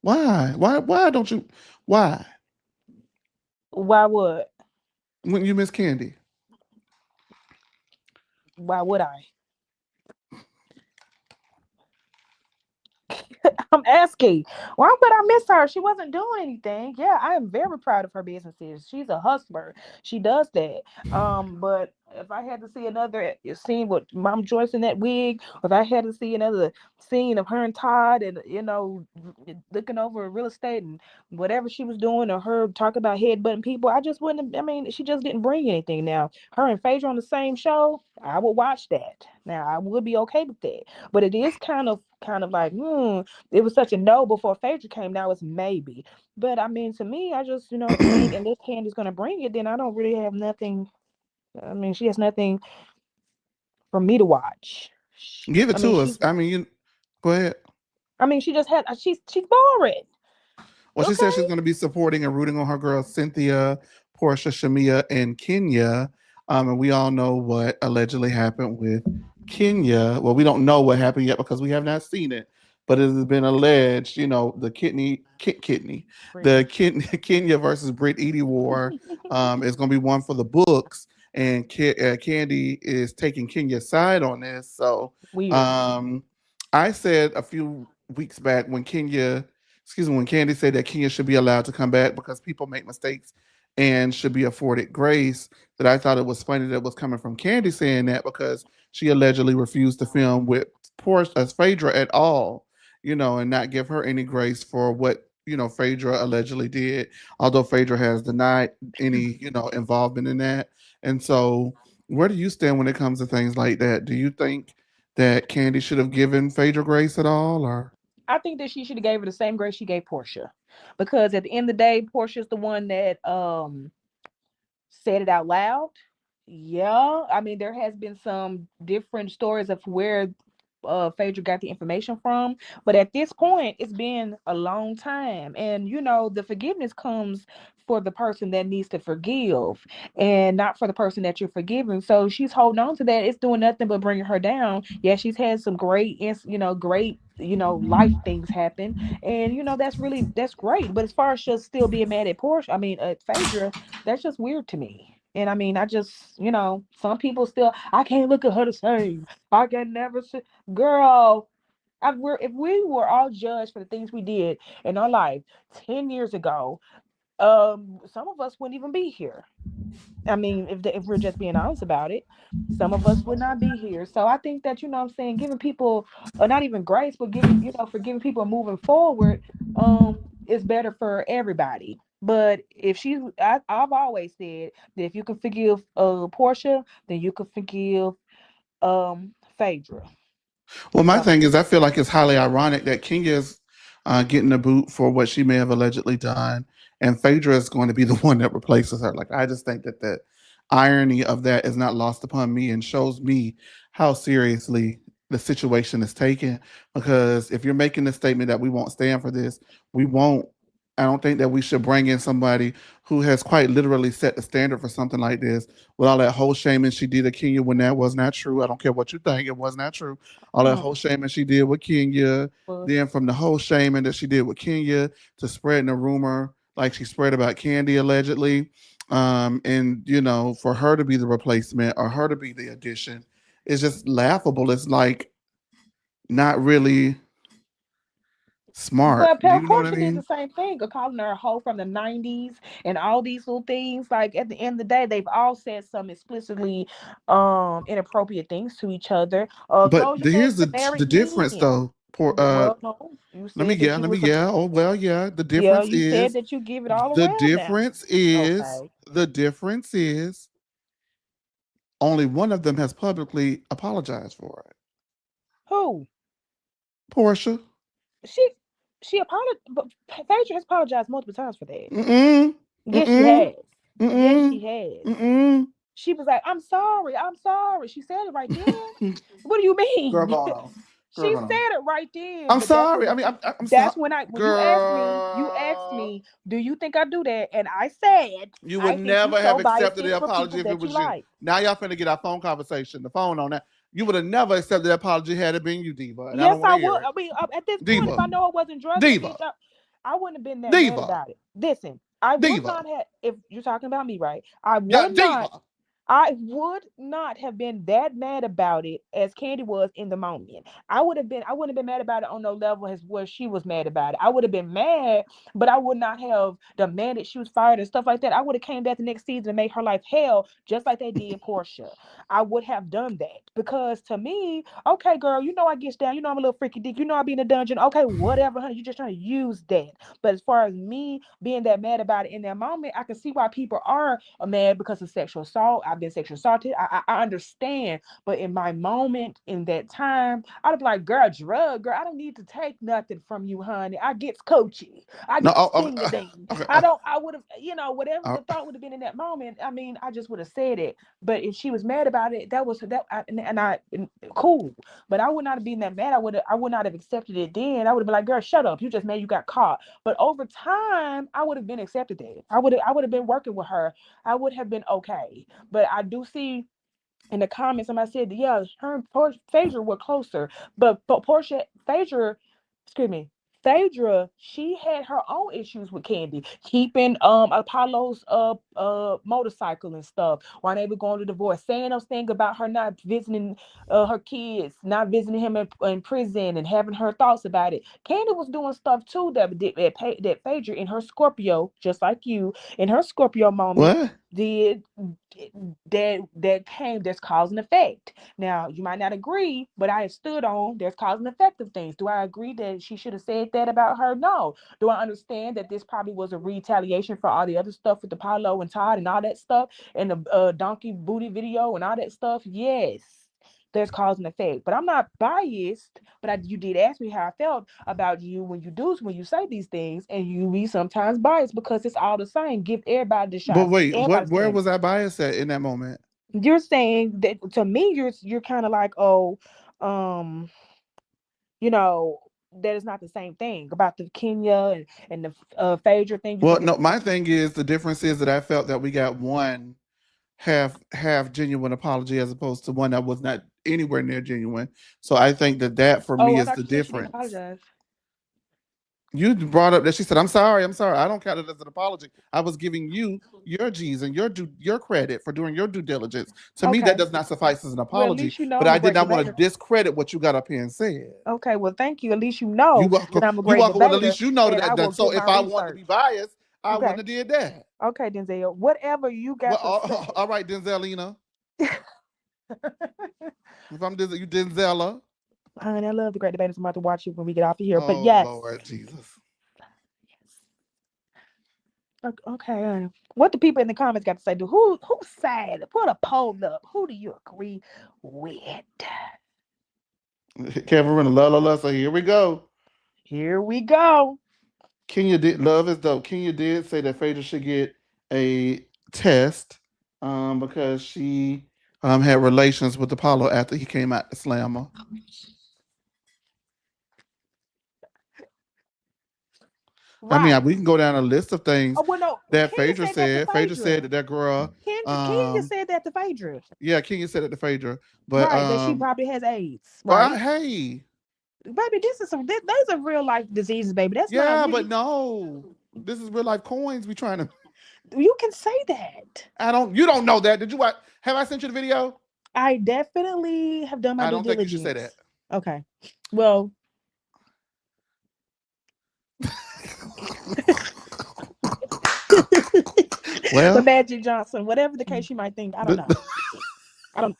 Why? Why don't you? Why? Why would? When you miss Candy? Why would I? I'm asking, why would I miss her? She wasn't doing anything. Yeah, I am very proud of her businesses. She's a hustler. She does that. But if I had to see another scene with Mom Joyce in that wig, or if I had to see another scene of her and Todd and looking over real estate and whatever she was doing, or her talking about headbutting people, I just wouldn't. I mean, she just didn't bring anything. Now, her and Phaedra on the same show, I would watch that. Now, I would be okay with that. But it is kind of like, it was such a no before Phaedra came. Now it's maybe. But I mean, to me, I just, unless Candy's gonna bring it, then I don't really have nothing. I mean, she has nothing for me to watch. Give it I mean, to us. I mean, you go ahead. she just had she's boring. Well, she said she's Okay, going to be supporting and rooting on her girls Cynthia, Portia, Shamia, and Kenya. And we all know what allegedly happened with Kenya. Well, we don't know what happened yet because we have not seen it, but it has been alleged. You know, the Brittany. Kenya versus Brit Edie war is going to be one for the books, and Candy is taking Kenya's side on this. So, Weird. um, I said a few weeks back when Candy said that Kenya should be allowed to come back because people make mistakes and should be afforded grace, that I thought it was funny that it was coming from Candy saying that because she allegedly refused to film with Porsche as Phaedra at all, and not give her any grace for what, Phaedra allegedly did, although Phaedra has denied any, involvement in that. And so where do you stand when it comes to things like that? Do you think that Candy should have given Phaedra grace at all, or? I think that she should have gave her the same grace she gave Portia, because at the end of the day, Portia's the one that said it out loud. Yeah, I mean, there has been some different stories of where Phaedra got the information from, but at this point, it's been a long time, and the forgiveness comes for the person that needs to forgive, and not for the person that you're forgiving. So she's holding on to that. It's doing nothing but bringing her down. Yeah, she's had some great, great, life things happen, and that's great. But as far as just still being mad at Portia, I mean, Phaedra, that's just weird to me. And I mean, I just, some people still, I can't look at her the same. I can never see, girl. If we were all judged for the things we did in our life 10 years ago, some of us wouldn't even be here. I mean, if we're just being honest about it, some of us would not be here. So I think that, what I'm saying, giving people, not even grace, but giving, forgiving people and moving forward, is better for everybody. But if I've always said that if you can forgive Portia, then you can forgive Phaedra. Well, my So thing is, I feel like it's highly ironic that Kenya is getting the boot for what she may have allegedly done, and Phaedra is going to be the one that replaces her. Like, I just think that the irony of that is not lost upon me and shows me how seriously the situation is taken. Because if you're making the statement that we won't stand for this, we won't. I don't think that we should bring in somebody who has quite literally set the standard for something like this with all that whole shaming she did of Kenya when that was not true. I don't care what you think, it was not true. All that whole mm, shaming she did with Kenya, was then from the whole shaming that she did with Kenya to spreading a rumor like she spread about Candy allegedly, and for her to be the replacement or her to be the addition is just laughable. It's like not really smart. But Do you know what I Portia did the mean? same thing of calling her a hoe from the 90s and all these little things. Like at the end of the day, they've all said some explicitly inappropriate things to each other. But Doja Cat here's to the married difference men. though. Poor Well, no, you let me said that yeah, you let me was yeah. Oh well, yeah. The yeah, difference you said is that you give it all the around now. difference is Okay. the difference is only one of them has publicly apologized for it. Who? Portia. She she apologized, but Phaedra has apologized multiple times for that. Mm-mm. Yes, she Mm-mm. has. Yes, Mm-mm. she has. Mm-mm. She was like, I'm sorry, I'm sorry. She said it right then. What do you Girl, mean? go on. She Girl, go on. said it right then. I'm But that's sorry. I when mean, I'm sorry. that's when you asked Girl. me, do you think I do that? And I said, You would I think you never have show accepted biases the for apology people if it that you was you. like. Now y'all finna get our phone conversation, the phone on that. You would have never accepted the apology had it been you, Diva. And I Yes, don't want I to would. hear I it. mean, at this point, if Diva. I know it wasn't drugging, bitch, Diva. I wouldn't have been that mad Diva. about it. Listen, I would Diva. not have, if you're talking about me, right? I Yeah, would not Diva. I would not have been that mad about it as Candy was in the moment. I wouldn't have been mad about it on no level as where she was mad about it. I would have been mad, but I would not have demanded she was fired and stuff like that. I would have came back the next season and made her life hell, just like they did Portia. I would have done that because to me, okay, girl, I get down. I'm a little freaky dick. I be in the dungeon. Okay, whatever, honey. You just trying to use that. But as far as me being that mad about it in that moment, I can see why people are mad because of sexual assault. I've been sexually assaulted. I understand, but in my moment in that time, I'd be like, girl, girl, I don't need to take nothing from you, honey. I get coachy. I No, get oh, sing the ding. okay. I would have, whatever Uh, the thought would have been in that moment. I mean, I just would have said it. But if she was mad about it, that was that, cool. But I would not have been that mad. I would not have accepted it then. I would have been like, girl, shut up. You just mad you got caught. But over time, I would have been accepted that. I would have been working with her. I would have been okay. But I do see in the comments, somebody said, yeah, her and Phaedra were closer. But Porsha, Phaedra, excuse me, Phaedra, she had her own issues with Candy, keeping Apollo's motorcycle and stuff while they were going to divorce, saying those things about her not visiting her kids, not visiting him in prison, and having her thoughts about it. Candy was doing stuff too that Phaedra in her Scorpio, just like you, in her Scorpio moment, what? did that's cause and effect. Now you might not agree, but I have stood on there's cause and effect of things. Do I agree that she should have said that about her? No. Do I understand that this probably was a retaliation for all the other stuff with Apollo and Todd and all that stuff, and the donkey booty video and all that stuff? Yes, there's cause and effect, but I'm not biased. But you did ask me how I felt about you when you say these things, and you be sometimes biased because it's all the same. Give everybody the But shot. wait, what? Everybody's Where candy. was I biased at in that moment? You're saying that to me, you're kind of like, oh, um, you know, that is not the same thing about the Kenya and the Phaedra thing. You Well, think it's no, my thing is the difference is that I felt that we got one half genuine apology as opposed to one that was not anywhere near genuine. So I think that for oh, me I is thought the you said she didn't difference. apologize. You brought up that she said, I'm sorry. I don't count it as an apology. I was giving you your G's and your credit for doing your due diligence. To me, that Okay. does not suffice as an Well, at apology, least you know but I'm a I did great not want to debater. discredit what you got up here and said. Okay, well, thank you. At least you You know that welcome. I'm a You great welcome. Well, at debater, least you know and I will that. So get if my I wanted to research. be biased, I Okay. wouldn't have did that. Okay, Denzel. Whatever you Well, got to say. all right, Denzelina. If I'm you Denzella. Honey, I love the great debaters. I'm about to watch it when we get off of here. But Oh yes. Lord Jesus. Okay. What the people in the comments got to say? Who's sad? Put a poll up. Who do you agree with? Kevin, la. So here we go. Here we go. Kenya did love is dope. Kenya did say that Phaedra should get a test because she had relations with Apollo after he came out to slam her. I mean, Right. we can go down a list of things Oh well, no. that Kenya Phaedra said that to said. Phaedra said Phaedra. that that girl, Kenya said that to Phaedra. yeah, Kenya said it to Phaedra, but Right. That she probably has AIDS. well, Right. hey, Baby, this is some. Those are real life diseases, baby. That's not yeah, but really. no, this is real life coins. We trying to. You can say that. I don't. You don't know that. Did you watch? Have I sent you the video? I definitely have done my I due don't think you should say that. diligence. Okay. Well, the Well, Magic Johnson, whatever the case you might think, I don't know. I don't.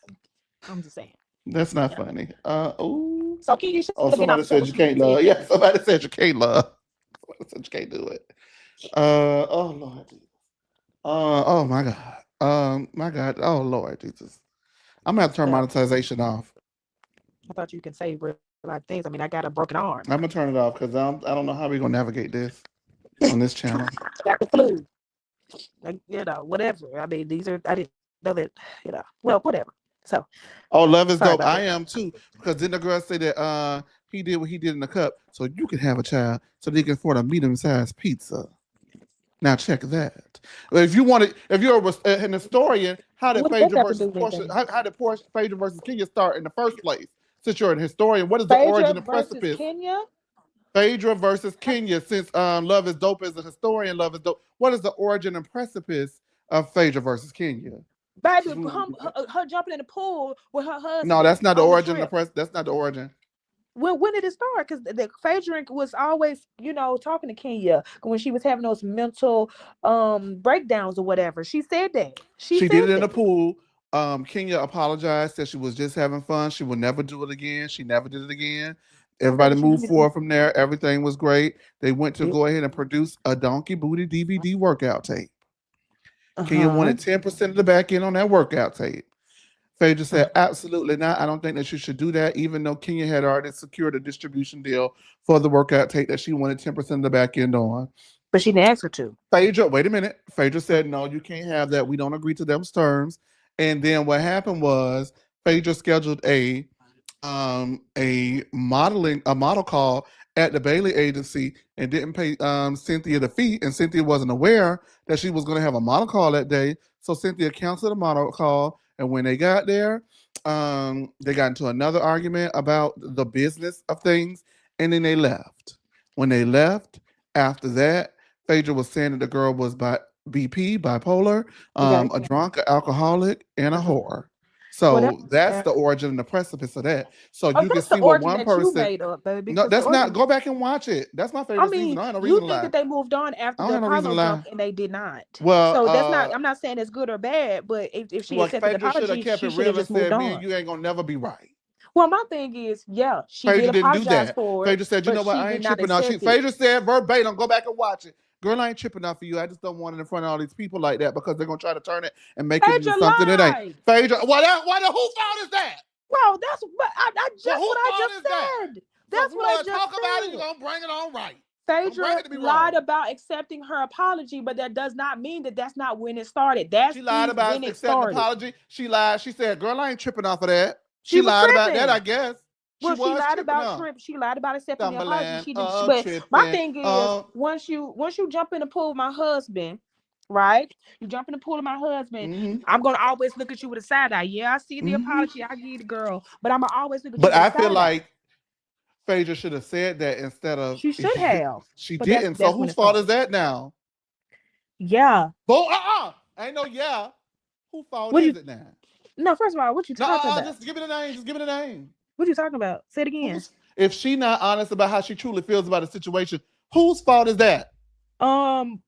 I'm just saying. that's not Yeah. funny. Oh, So can you should oh, have been off somebody the show said when you she can't said love. that. Yeah, somebody said you can't love. Somebody said you can't do it. Oh Lord. Oh my God. Oh Lord Jesus. I'm gonna have to turn Well, monetization off. I thought you can say real life things. I mean, I got a broken arm. I'm gonna turn it off because I don't know how we're gonna navigate this on this channel. Got the flu. Like, whatever. I mean, these are. I didn't know that. Well, whatever. So Oh, love is sorry dope. about I that. am too. Because didn't the girl say that he did what he did in the cup so you can have a child so they can afford a medium sized pizza. Now check that. If you're an historian, how did What does that Phaedra got to versus do with Portia? anything? How did Portia, Phaedra versus Kenya start in the first place? Since you're an historian, what is the Phaedra origin and versus precipice? Kenya. Phaedra versus Kenya. Since Love is Dope is a historian, Love is Dope. What is the origin and precipice of Phaedra versus Kenya? Baby, her jumping in the pool with her No, husband that's not the on the origin of the trip. press. That's not the origin. Well, when did it start? Because the Phaedra was always, talking to Kenya when she was having those mental breakdowns or whatever. She said that. She She did said it in the that. pool. Kenya apologized, said she was just having fun. She will never do it again. She never did it again. Okay, Everybody but she moved didn't. forward from there. Everything was great. They went to go ahead and produce a donkey booty DVD workout tape. Kenya Uh-huh. wanted 10% of the back end on that workout tape. Phaedra Uh, said, absolutely not. I don't think that you should do that, even though Kenya had already secured a distribution deal for the workout tape that she wanted 10% of the back end on. but she didn't ask her to. Phaedra, wait a minute. Phaedra Uh, said, no, you can't have that. We don't agree to those terms. And then what happened was Phaedra scheduled a model call at the Bailey agency and didn't pay Cynthia the fee, and Cynthia wasn't aware that she was going to have a model call that day. So Cynthia canceled the model call, and when they got there, they got into another argument about the business of things, and then they left. When they left, after that, Phaedra was saying that the girl was bipolar, we got a it. drunk, alcoholic, and a Uh-huh. whore. Well, that, So that's uh, the origin and the precipice of that. So oh, you can that's the see what origin one that you person. made up, baby. No, Because the that's not. origin, Go back and watch it. That's my I favorite season. mean, I ain't no reason you to think lie. that they moved on I after don't the have no reason to Apollo lie. jump, and they did not. Well, So that's not. I'm not saying it's good or bad, but if she accepted the Phaedra should have apology, kept she it should have real and just moved said, "Me and on. you ain't gonna never be right." Well, my thing is, yeah, she did Phaedra didn't do apologize that. for it, Phaedra said, "You but know what? she I did ain't not tripping on." accept it. Phaedra said verbatim. Go back and watch it. Girl, I ain't tripping off for you. I just don't want it in front of all these people like that because they're gonna try to turn it and make it into Phaedra something it ain't. lied. Phaedra, what? Who fault is that? Well, that's what I Well, just who what I fault just is that? said. So if That's we're what I gonna just talk about it, you're said. gonna bring it on right. Don't bring Phaedra it to be lied wrong. about accepting her apology, but that does not mean that that's not when it started. That She lied is when about it accepting an started. apology. She lied. She said, "Girl, I ain't tripping off of that." She She was lied about that, I tripping. guess. She Well, she was lied tripping about off. trip. She lied about accepting the apology. Stumbling, She did. But my tripping. thing is, once you jump in the pool with my husband, right? You jump in the pool with my husband. Mm-hmm, I'm gonna always look at you with a side eye. Yeah, I see the mm-hmm. apology. I give the girl, but I'm gonna always look at you But with a I feel side eye. like Phaedra should have said that instead of She should have, she but that's didn't. So that's when whose it fault is started. that now? Yeah. Bo ain't no yeah. Who fault What do is you? it now? No, first of all, what you No, talking about? just give it a name. Just give it a name. What you talking about? Say it again. Who's if she not honest about how she truly feels about the situation, whose fault is that?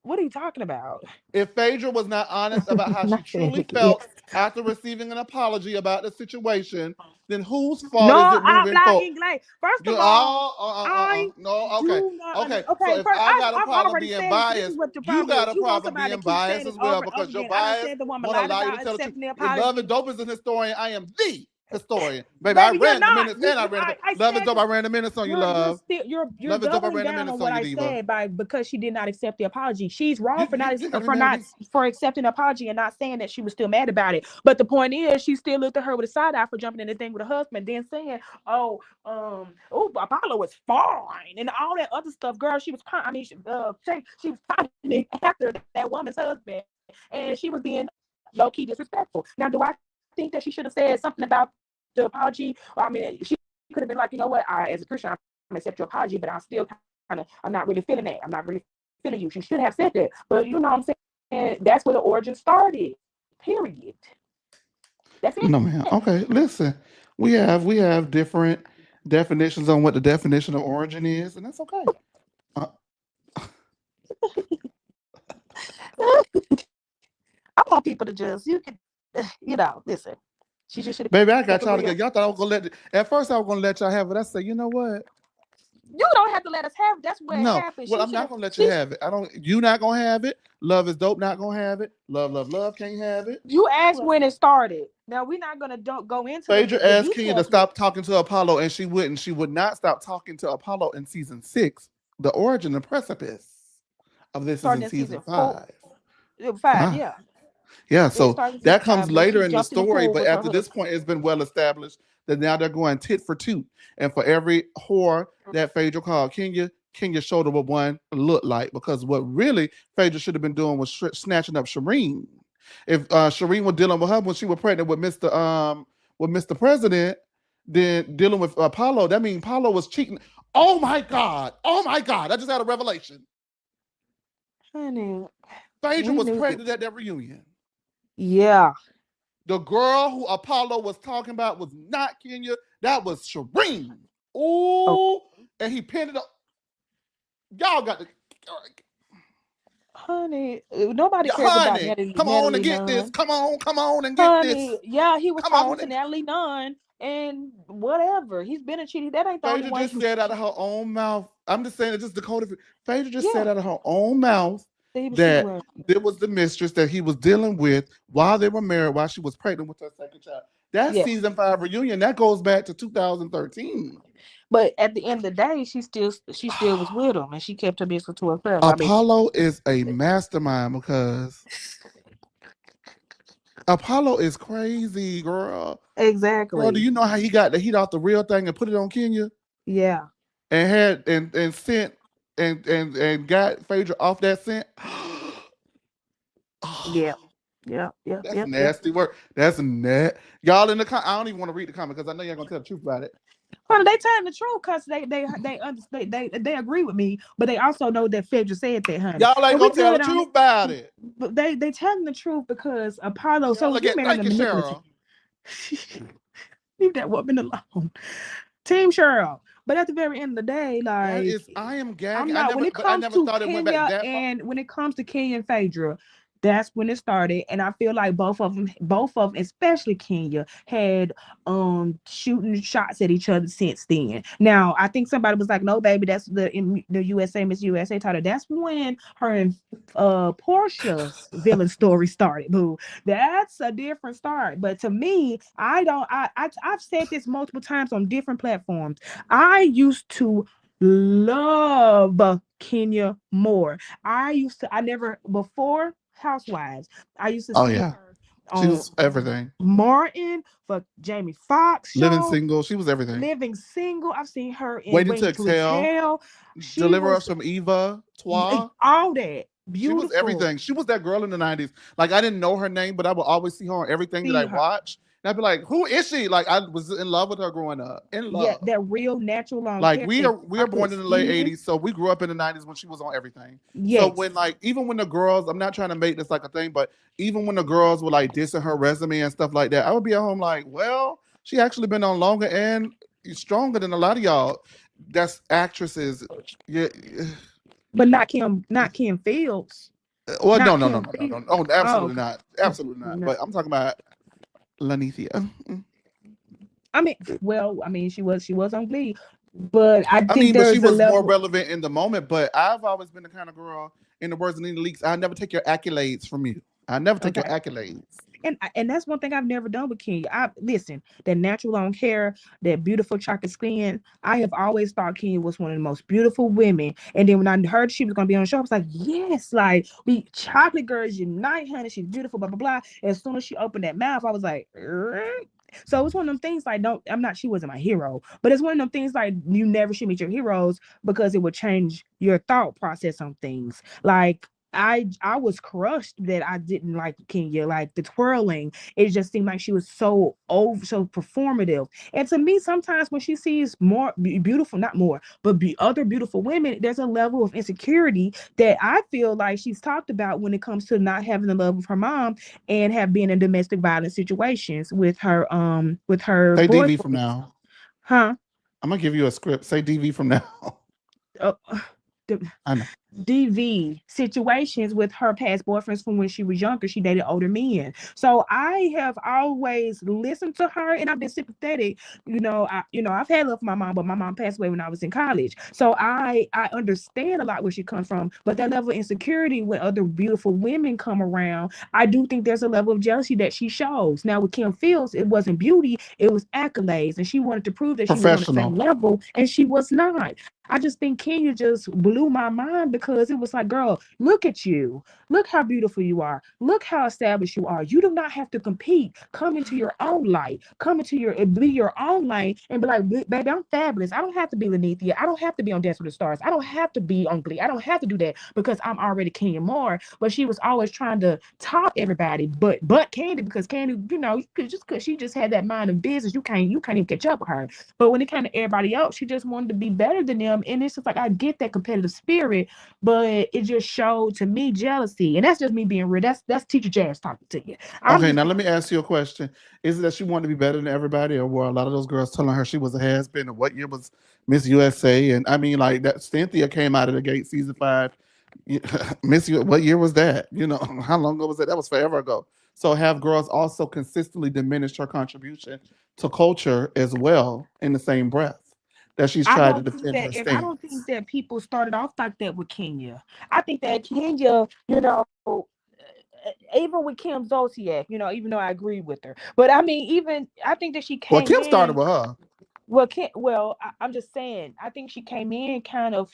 What are you talking about? If Phaedra was not honest about how she Not saying truly Nikki. felt after receiving an apology about the situation, then whose No, fault is it moving habla forward? inglés. First You of all, I no, okay. do not Okay. okay, So if first I got a I've problem already being said it. See, this is biased, what the you problem got is. a You want problem somebody to being keep saying biased it as well over and over because your again. I done bias said the woman won't lied allow you to about tell the truth. accepting the If Love is apology. Dope is an historian, I am the historian. Baby, I Baby, you're ran the not. minutes and I ran the I Love is said Dope, this. I ran the minutes on you, You're Love. still you're Love is Dope, I doubling ran the down minutes on on what you, I Diva. said by because she did not accept the apology. She's wrong for not You gotta be for mad at not me. for accepting the apology and not saying that she was still mad about it. But the point is, she still looked at her with a side eye for jumping in the thing with her husband, then saying, "Oh, Apollo was fine," and all that other stuff. Girl, she was. I mean, she was pining after that woman's husband, and she was being low key disrespectful. Now, do I think that she should have said something about the apology? Well, I mean, she could have been like, you know what, I as a Christian, I'm gonna accept your apology, but I'm not really feeling that. I'm not really feeling you. She should have said that, but you know what I'm saying? That's where the origin started. Period. That's it. No, man. Okay, listen. We have different definitions on what the definition of origin is, and that's okay. Uh, I want people to just listen. She just should have Baby, kept I it real. got y'all together. Y'all thought I was gonna at first I was gonna let y'all have it. I said, you know what? You don't have to let us have it. That's what No. happened. Well, She I'm should not have. gonna let you have it. I don't you not gonna have it. Love is Dope not gonna have it. Love can't have it. You asked Who else? when it started. Now we're not gonna don't go into Phaedra the asked Kenya to details. stop talking to Apollo, and she wouldn't. She would not stop talking to Apollo in season 6. The origin and precipice of this is Starting in in season season four, 5. 5, 5. yeah. Yeah, It so started in season that comes 5 when later she in the jumped in the story, pool but with her after this husband. point, it's been well established that now they're going tit for toot. And for every whore that Phaedra called Kenya, Kenya's shoulder what one looked like, because what really Phaedra should have been doing was snatching up Shireen. If Shireen was dealing with her when she was pregnant with Mr. President, then dealing with Apollo, that means Apollo was cheating. Oh my God! Oh my God! I just had a revelation. Honey, Phaedra we was knew that. pregnant at that reunion. Yeah. The girl who Apollo was talking about was not Kenya. That was Shireen. Oh, Ooh. And he pinned it up. Y'all got to. honey, nobody Yeah, cares about honey, Natalie, come on and Natalie get this. Nunn. Come on and get this. Honey, yeah, he was Come talking on. to Natalie Nunn and whatever. He's been a cheating. That ain't the only Phaedra one just he. said out of her own mouth. I'm just saying it just decoded. Phaedra just Yeah. said out of her own mouth See, but she that was there was the mistress that he was dealing with while they were married, while she was pregnant with her second child. That yeah. season 5 reunion that goes back to 2013. But at the end of the day, she still was with him, and she kept her business to herself. I mean, Apollo is a mastermind because Apollo is crazy, girl. Girl, do exactly. you know how he got the heat off the real thing and put it on Kenya Yeah. and had and sent and got Phaedra off that scent? Yeah. Yeah. Yeah. That's Yeah. Yeah. nasty work. That's net. Y'all in the I don't even want to read the comment because I know y'all gonna tell the truth about it. Well, they telling the truth because they understand they agree with me, but they also know that Fedra said that, honey, Y'all ain't and we gonna tell the good on truth it. about it. But they telling the truth because Apollo. So Cheryl you again. marrying Thank a you, manipulative. Cheryl. Leave that woman alone, Team Cheryl. But at the very end of the day, That like is I am I'm gagging. not when it But I comes never to thought it went back Kenya that far. and when it comes to Kenya and Phaedra, that's when it started. And I feel like both of them, especially Kenya, had shooting shots at each other since then. Now I think somebody was like, no, baby, that's the USA Miss USA title. That's when her and Portia's villain story started. Boo. That's a different start. But to me, I don't I've said this multiple times on different platforms. I used to love Kenya more. I never, before Housewives, I used to Oh see yeah. her She on was everything. Martin for Jamie Foxx Living show, single. She was everything. Living Single. I've seen her in Waiting to Waiting to Exhale. Exhale. She Deliver was Us from Eva. Toi. all that She was beautiful. everything. She was that girl in the 90s. Like I didn't know her name, but I would always see her on everything that I See her. watched. And I'd be like, who is she? Like I was in love with her growing up. In Yeah, love. that real natural long Like hair thing. we I are could born in the late see it. 80s, so we grew up in the 90s when she was on everything. So Yes. when like even when the girls, I'm not trying to make this like a thing, but even when the girls were like dissing her resume and stuff like that, I would be at home like, well, she actually been on longer and stronger than a lot of y'all. That's actresses. Yeah. But not Kim Fields. Well, Not no, no, no, Kim no, no, no. Fields. Oh, Oh, absolutely okay. not. Absolutely not. No. But I'm talking about Lanithia. I mean, well, I mean, she was on Glee, but I I think mean, but she there's a was more level. relevant in the moment. But I've always been the kind of girl, in the words of Nina Leaks, I never take your accolades from you. I never take your Okay, accolades. and that's one thing I've never done with Kenya. I listen, that natural long hair, that beautiful chocolate skin. I have always thought Kenya was one of the most beautiful women. And then when I heard she was gonna be on the show, I was like, yes, like we chocolate girls unite, honey. She's beautiful, blah blah blah. As soon as she opened that mouth, I was like, so it's one of them things like don't I'm not she wasn't my hero, but it's one of them things like you never should meet your heroes because it would change your thought process on things. Like I was crushed that I didn't like Kenya, like the twirling. It just seemed like she was so over, so performative. And to me, sometimes when she sees more beautiful, not more, but other beautiful women, there's a level of insecurity that I feel like she's talked about when it comes to not having the love of her mom and have been in domestic violence situations with her Say DV from boyfriends. now. Huh? I'm gonna give you a script. Say DV from now. Uh, I know. DV situations with her past boyfriends from when she was younger. She dated older men. So I have always listened to her and I've been sympathetic. I've had love for my mom, but my mom passed away when I was in college. So I understand a lot where she comes from. But that level of insecurity when other beautiful women come around, I do think there's a level of jealousy that she shows. Now with Kim Fields, it wasn't beauty, it was accolades. And she wanted to prove that she was on the same Professional. level, and she was not. I just think Kenya just blew my mind because it was like, girl, look at you. Look how beautiful you are. Look how established you are. You do not have to compete. Come into your own light. Come into your be your own lane and be like, baby, I'm fabulous. I don't have to be Lanithia. I don't have to be on Dance with the Stars. I don't have to be on Glee. I don't have to do that because I'm already Kenya Moore. But she was always trying to top everybody, but Candy, because Candy, just because she just had that mind of business, you can't even catch up with her. But when it came to everybody else, she just wanted to be better than them. And it's just like I get that competitive spirit, but it just showed to me jealousy. And that's just me being real. That's teacher Jazz talking to you. I'm Okay, just now let me ask you a question. Is it that she wanted to be better than everybody, or were a lot of those girls telling her she was a has been? And what year was Miss USA? And I mean, like that Cynthia came out of the gate season 5. Miss U, what year was that? You know, how long ago was that? That was forever ago. So have girls also consistently diminished her contribution to culture as well in the same breath? that she's I tried to don't think defend that her if I don't think stance. that people started off like that with Kenya. I think that Kenya, even with Kim Zolciak, even though I agree with her, but I mean, even I think that she Well, came Kim started in. with her. I'm just saying, I think she came in kind of,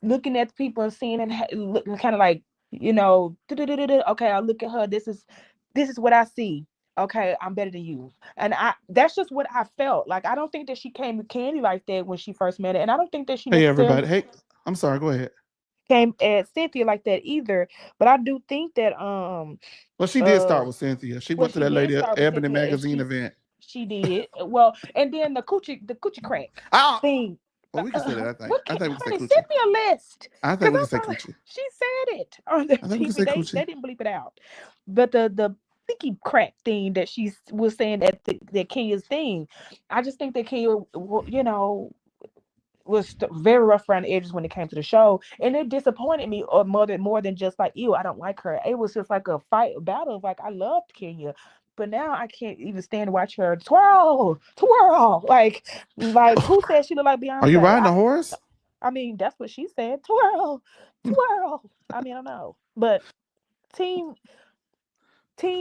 looking at the people and seeing and looking kind of like, okay, I look at her. This is what I see. Okay, I'm better than you, and that's just what I felt like. I don't think that she came to Candy like that when she first met her, and I don't think that she Hey, necessarily everybody. Hey, I'm sorry. Go ahead. came at Cynthia like that either. But I do think that Well, she did uh start with Cynthia. She well, went to she that did lady start with Ebony Cynthia, and magazine event. she did well, and then the coochie crack Oh, thing. well, we can say that. I think. What I can, think we can say honey, send coochie. me a list I think because we can I'm say probably coochie. she said it on the I think we can TV. say They coochie. didn't bleep it out, but the sticky crack thing that she was saying at that Kenya's thing, I just think that Kenya, was very rough around the edges when it came to the show, and it disappointed me more than just like, ew, I don't like her. It was just like a fight, a battle of like, I loved Kenya, but now I can't even stand to watch her twirl, twirl. Like who said she looked like Are you Beyonce? riding a horse? I mean, that's what she said. Twirl, twirl. I mean, I don't know, but team,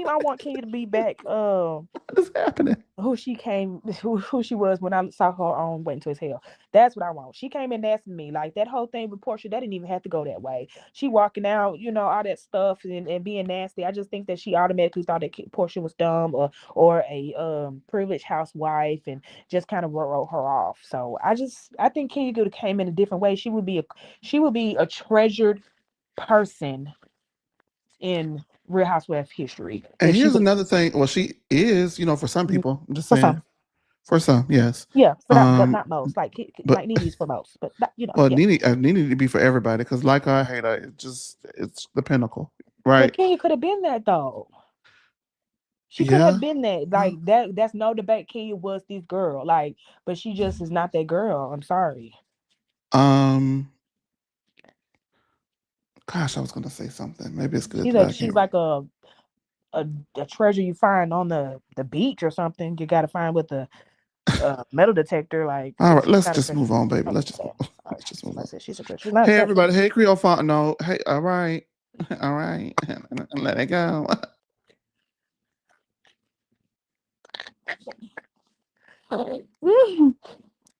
I want Kenya to be back. What is happening? Who she was when I saw her on Waiting to Hell. That's what I want. She came in nasty to me. Like that whole thing with Porsha, that didn't even have to go that way. She walking out, all that stuff and being nasty. I just think that she automatically thought that Porsha was dumb or a privileged housewife and just kind of wrote her off. So I think Kenya could have came in a different way. She would be a treasured person in Real Housewives history And if she here's would. another thing. Well, she is, for some people. I'm just For saying. some. For some, yes. Yeah, but Um, not most. Like but Nene's for most, but not, well, yeah. Nene need to be for everybody because, like her, I hate her. It's the pinnacle, But right? Kenya could have been that though. She could have Yeah. been that. Uh, Like that. That's no debate. Kenya was this girl. Like, but she just is not that girl. I'm sorry. Um. Gosh, I was gonna say something. Maybe it's good that I She's can't. like a, a treasure you find on the beach or something. You got to find with the metal detector. Like All right, she's let's not a just treasure. move on, baby. Oh, Let's just okay. move. All right. Let's just move on. I said she's a treasure. She's not a Hey, treasure. everybody. Hey, Creole Fontenot. Hey, all right, all right. Let it go.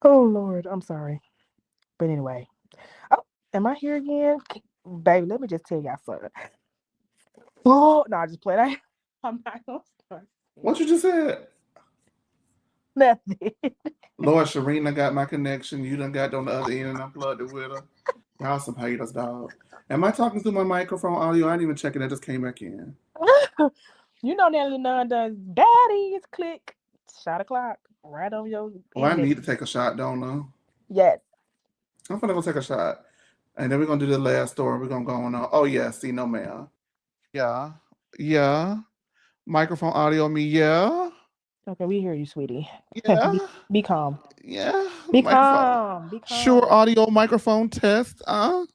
Oh Lord, I'm sorry. But anyway. Oh, am I here again? Baby, let me just tell y'all something. Oh, no, I just played. I'm not gonna start saying What you just said? nothing. Lord, Sharina got my connection. You done got on the other end and unplugged it with her. Y'all some haters, dog. Am I talking through my microphone audio? I didn't even check it. I just came back in. Natalie Nunn does daddies click. Shot o'clock. Right on your Well, I index. need to take a shot, don't I? Yes. I'm gonna go take a shot. And then we're gonna do the last story. We're gonna go on. Oh yeah, see no man. Yeah. Yeah. Microphone audio me, yeah. Okay, we hear you, sweetie. be, Yeah. be calm. Yeah. Be Microphone. calm. Be Sure calm. audio microphone test.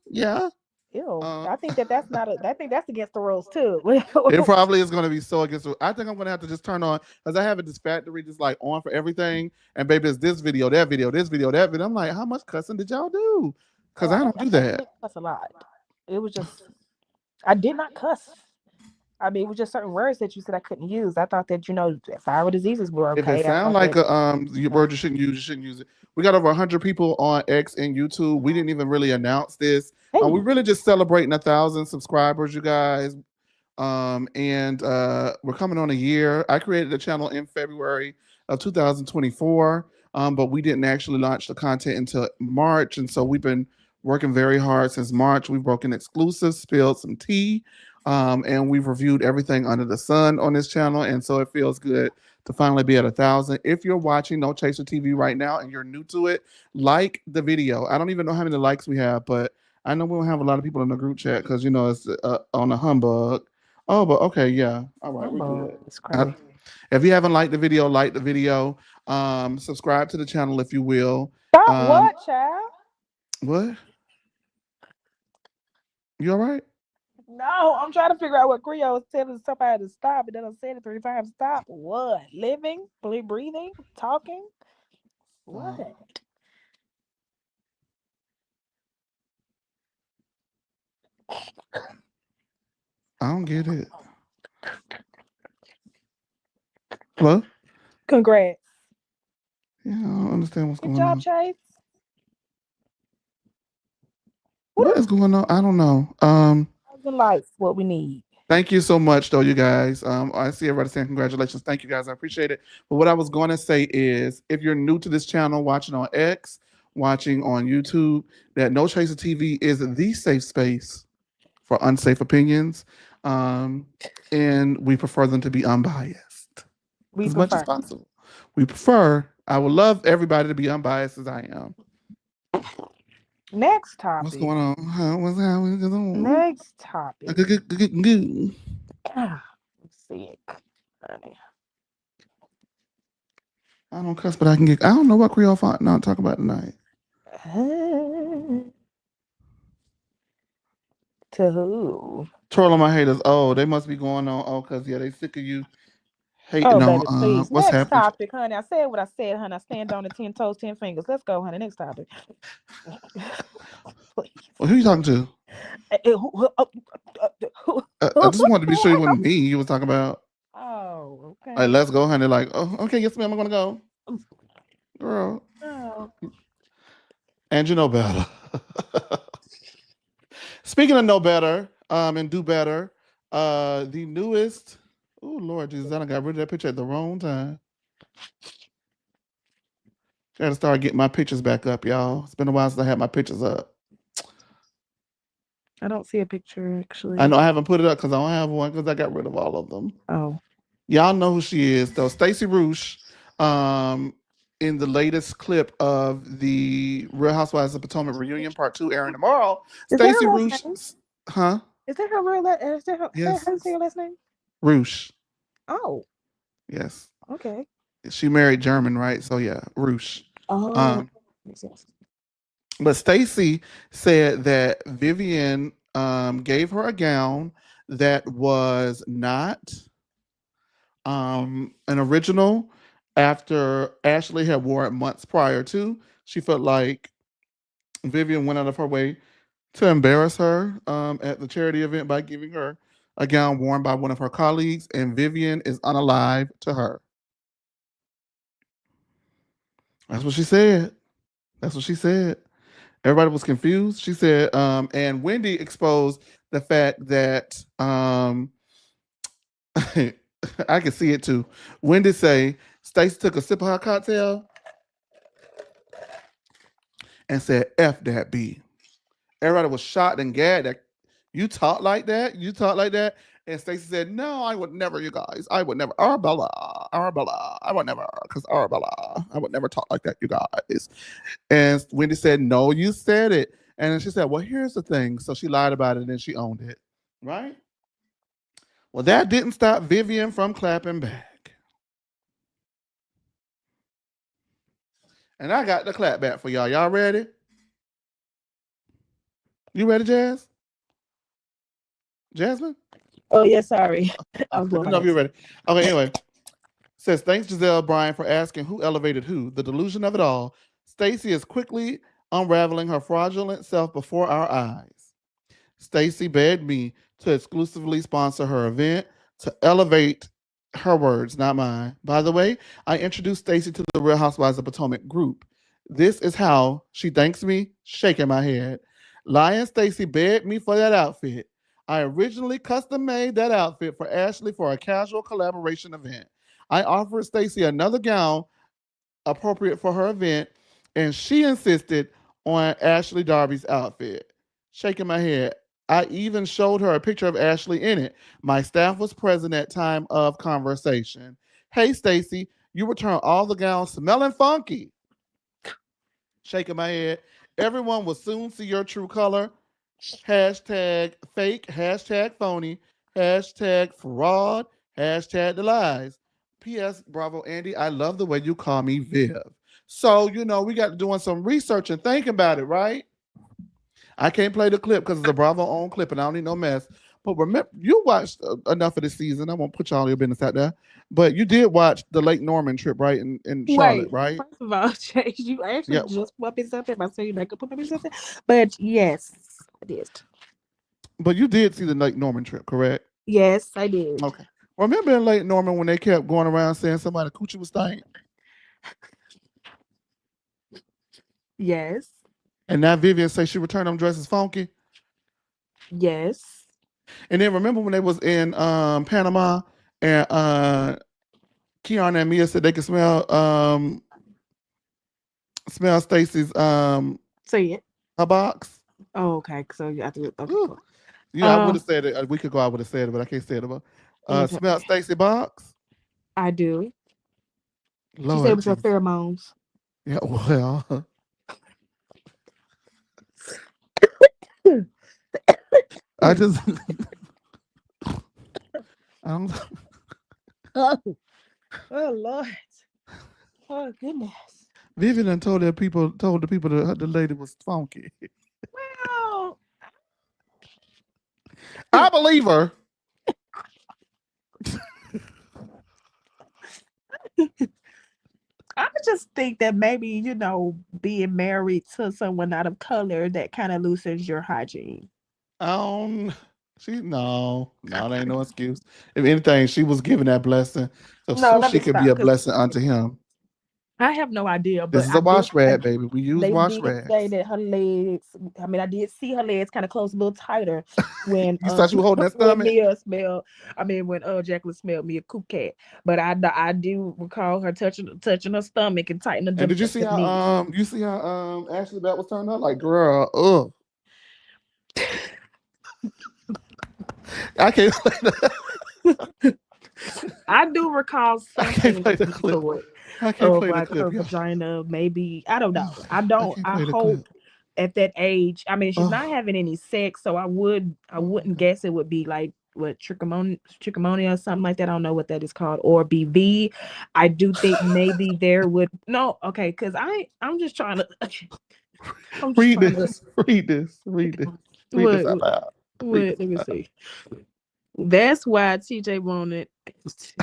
Yeah. Ew. Uh I think that's not a I think that's against the rules too. it probably is gonna be so against. I think I'm gonna have to just turn on because I have it this factory just like on for everything. And baby, it's this video, that video, this video, that video. I'm like, how much cussing did y'all do? Oh, Because I don't I do thought you that. didn't cuss a lot. It was just I did not cuss. I mean, it was just certain words that you said I couldn't use. I thought that viral diseases were If it okay. I sound thought like that a uh, word you shouldn't use it. We got over 100 people on X and YouTube. We didn't even really announce this. We hey, really just celebrating 1,000 subscribers, you guys. And we're coming on a year. I created the channel in February of 2024, but we didn't actually launch the content until March, and so we've been working very hard since March. We've broken exclusives, spilled some tea, and we've reviewed everything under the sun on this channel, and so it feels good to finally be at 1,000. If you're watching No Chaser TV right now and you're new to it, like the video. I don't even know how many likes we have, but I know we don't have a lot of people in the group chat because it's on a humbug. Oh, but okay, yeah. All right, we're Humble good. is crazy. If you haven't liked the video, like the video. Subscribe to the channel if you will. Stop Um, what, child? what? You all right? No, I'm trying to figure out what Creole is telling somebody to stop, and then I said it 3 times. Stop what? Living, breathing, talking. What? I don't get it. Hello? Congrats. Yeah, I don't understand what's Good going job, on. Chase. What What is going on? I don't know. the lights? What we need. Thank you so much, though, you guys. I see everybody saying congratulations. Thank you, guys. I appreciate it. But what I was going to say is, if you're new to this channel, watching on X, watching on YouTube, that No Chaser TV is the safe space for unsafe opinions, um, and we prefer them to be unbiased We as much as prefer. possible. We prefer. I would love everybody to be unbiased as I am. Next What's topic. going on? What's happening? Next topic. I'm sick, honey. I don't cuss, but I can get. I don't know what Creole font now talk about tonight. To who? Troll on my haters. Oh, they must be going on. Oh, cause yeah, they sick of you Oh, hating on baby, please. what's Next happening. topic, honey. I said what I said, honey. I stand on the 10 toes, 10 fingers. Let's go, honey. Next topic. Please. Well, who you talking to? I just wanted to be sure it wasn't me you was talking about. Oh, Like, okay. let's go, honey. Like, oh, okay, yes, ma'am, I'm gonna go, girl. Oh. And you know better. Speaking of know better, and do better, the newest. Oh Lord Jesus, I done got rid of that picture at the wrong time. Gotta start getting my pictures back up, y'all. It's been a while since I had my pictures up. I don't see a picture I actually. know I haven't put it up because I don't have one because I got rid of all of them. Oh. Y'all know who she is, though. Stacey Roosh, um, in the latest clip of the Real Housewives of Potomac reunion part two airing tomorrow. Is that Stacey her last Roosh, name? huh? Is that her real is that her, Yes, how you say her last name? Roosh. Oh, Yes, okay. she married German, right? So yeah, Roosh. Oh, Um, makes sense. but Stacey said that Vivian gave her a gown that was not an original after Ashley had wore it months prior to. She felt like Vivian went out of her way to embarrass her at the charity event by giving her a gown worn by one of her colleagues, and Vivian is unalive to her. That's what she said. That's what she said. Everybody was confused. She said, and Wendy exposed the fact that I can see it too. Wendy say Stacey took a sip of her cocktail and said, F that B. Everybody was shocked and gagged that you talk like that. You talk like that. And Stacey said, no, I would never, you guys. I would never. Arabella, Arabella. I would never, because Arabella. I would never talk like that, you guys. And Wendy said, no, you said it. And then she said, well, here's the thing. So she lied about it and she owned it. Right? Well, that didn't stop Vivian from clapping back. And I got the clap back for y'all. Y'all ready? You ready, Jazz? Jasmine? Oh yeah, sorry. I I was blowing didn't my know if you nose. were ready. Okay, anyway. Says, thanks, Giselle Bryan, for asking who elevated who. The delusion of it all. Stacey is quickly unraveling her fraudulent self before our eyes. Stacey begged me to exclusively sponsor her event to elevate her words, not mine. By the way, I introduced Stacey to the Real Housewives of Potomac group. This is how she thanks me, shaking my head. Lion Stacey begged me for that outfit. I originally custom made that outfit for Ashley for a casual collaboration event. I offered Stacey another gown appropriate for her event, and she insisted on Ashley Darby's outfit. Shaking my head. I even showed her a picture of Ashley in it. My staff was present at time of conversation. Hey, Stacey, you return all the gowns smelling funky. Shaking my head. Everyone will soon see your true color. Hashtag fake, hashtag phony, hashtag fraud, hashtag the lies. P.S. Bravo, Andy, I love the way you call me Viv. So, we got to doing some research and thinking about it, right? I can't play the clip because it's a Bravo own clip and I don't need no mess. But remember, you watched enough of this season. I won't put y'all your business out there. But you did watch the Lake Norman trip, right? In Charlotte, Wait, right? first of all, Chase, you actually Yeah. just put me something. I said you make up put me something, but yes, I did. But you did see the Lake Norman trip, correct? Yes, I did. Okay. Remember in Lake Norman when they kept going around saying somebody coochie was stank? Yes, And now Vivian say she returned them dresses funky. yes. And then remember when they was in Panama and Keon and Mia said they could smell Stacy's Say it. her box. Oh, okay. So you have to. Okay, Ooh. cool. You know, I would Um, have said it a week ago. I would have said it, but I can't say it about. Smell okay, Stacy box. I do. She said it Lord was her Jesus. pheromones. Yeah. Well, I just I don't. Oh, oh Lord. Oh goodness. Vivian done told the people that the lady was funky. Well, I believe her. I just think that maybe, being married to someone out of color that kind of loosens your hygiene. Um, she no, that ain't no excuse. If anything, she was given that blessing No, so let she me could be stop a because blessing unto him. I have no idea, This but is a wash rag, baby. We use they wash did say rags. that her legs. I mean, I did see her legs kind of close a little tighter when You thought she was holding that when stomach, Mia smelled. I mean, when Jacqueline smelled me a cool cat. But I do recall her touching her stomach and tightening and did you see them how knees. Ashley Bat was turned up? Like, girl, ugh, I can't play the I do recall I can't something play of the some clip. sort I can't of play the like clip, her y'all. vagina, maybe. I don't know. I I don't. can't I play the clip. hope at that age. I mean, she's not Oh, having any sex, so I oh my wouldn't god. guess it would be like what trichomonia or something like that. I don't know what that is called, or BV. I do think maybe there would no. Okay, because I'm just trying to. I'm just Read trying to. this. Read this. Read this. Read this What? out loud. Read What? this Let me out loud. see. That's why TJ wanted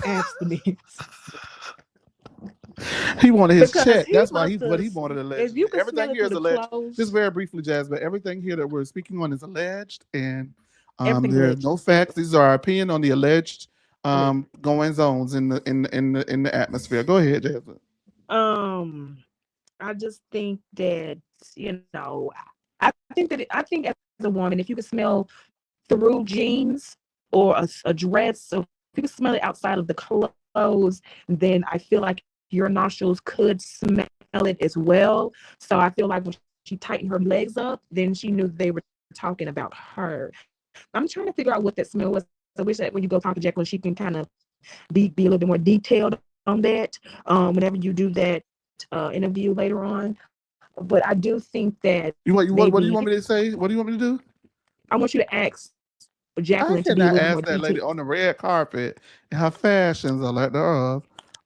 abstinence. He wanted his Because check. he That's why must what have, he wanted if allegedly. you can smell Everything it here through is the alleged. Just clothes, very briefly, Jazz, but everything here that we're speaking on is alleged, and everything's there's alleged. no facts. These are our opinion on the alleged Alleged. goings ons in the atmosphere. Go ahead, Jazz. Um, I just think that you know, I think as a woman, if you can smell through jeans or a dress, so if you can smell it outside of the clothes, then I feel like your nostrils could smell it as well. So I feel like when she tightened her legs up, then she knew they were talking about her. I'm trying to figure out what that smell was. I wish that when you go talk to Jacqueline, she can kind of be a little bit more detailed on that. Whenever you do that interview later on. But I do think that maybe What do you want me to say? What do you want me to do? I want you to ask Jacqueline to be a I little bit more cannot ask detailed. that lady on the red carpet and her fashions are like thereof.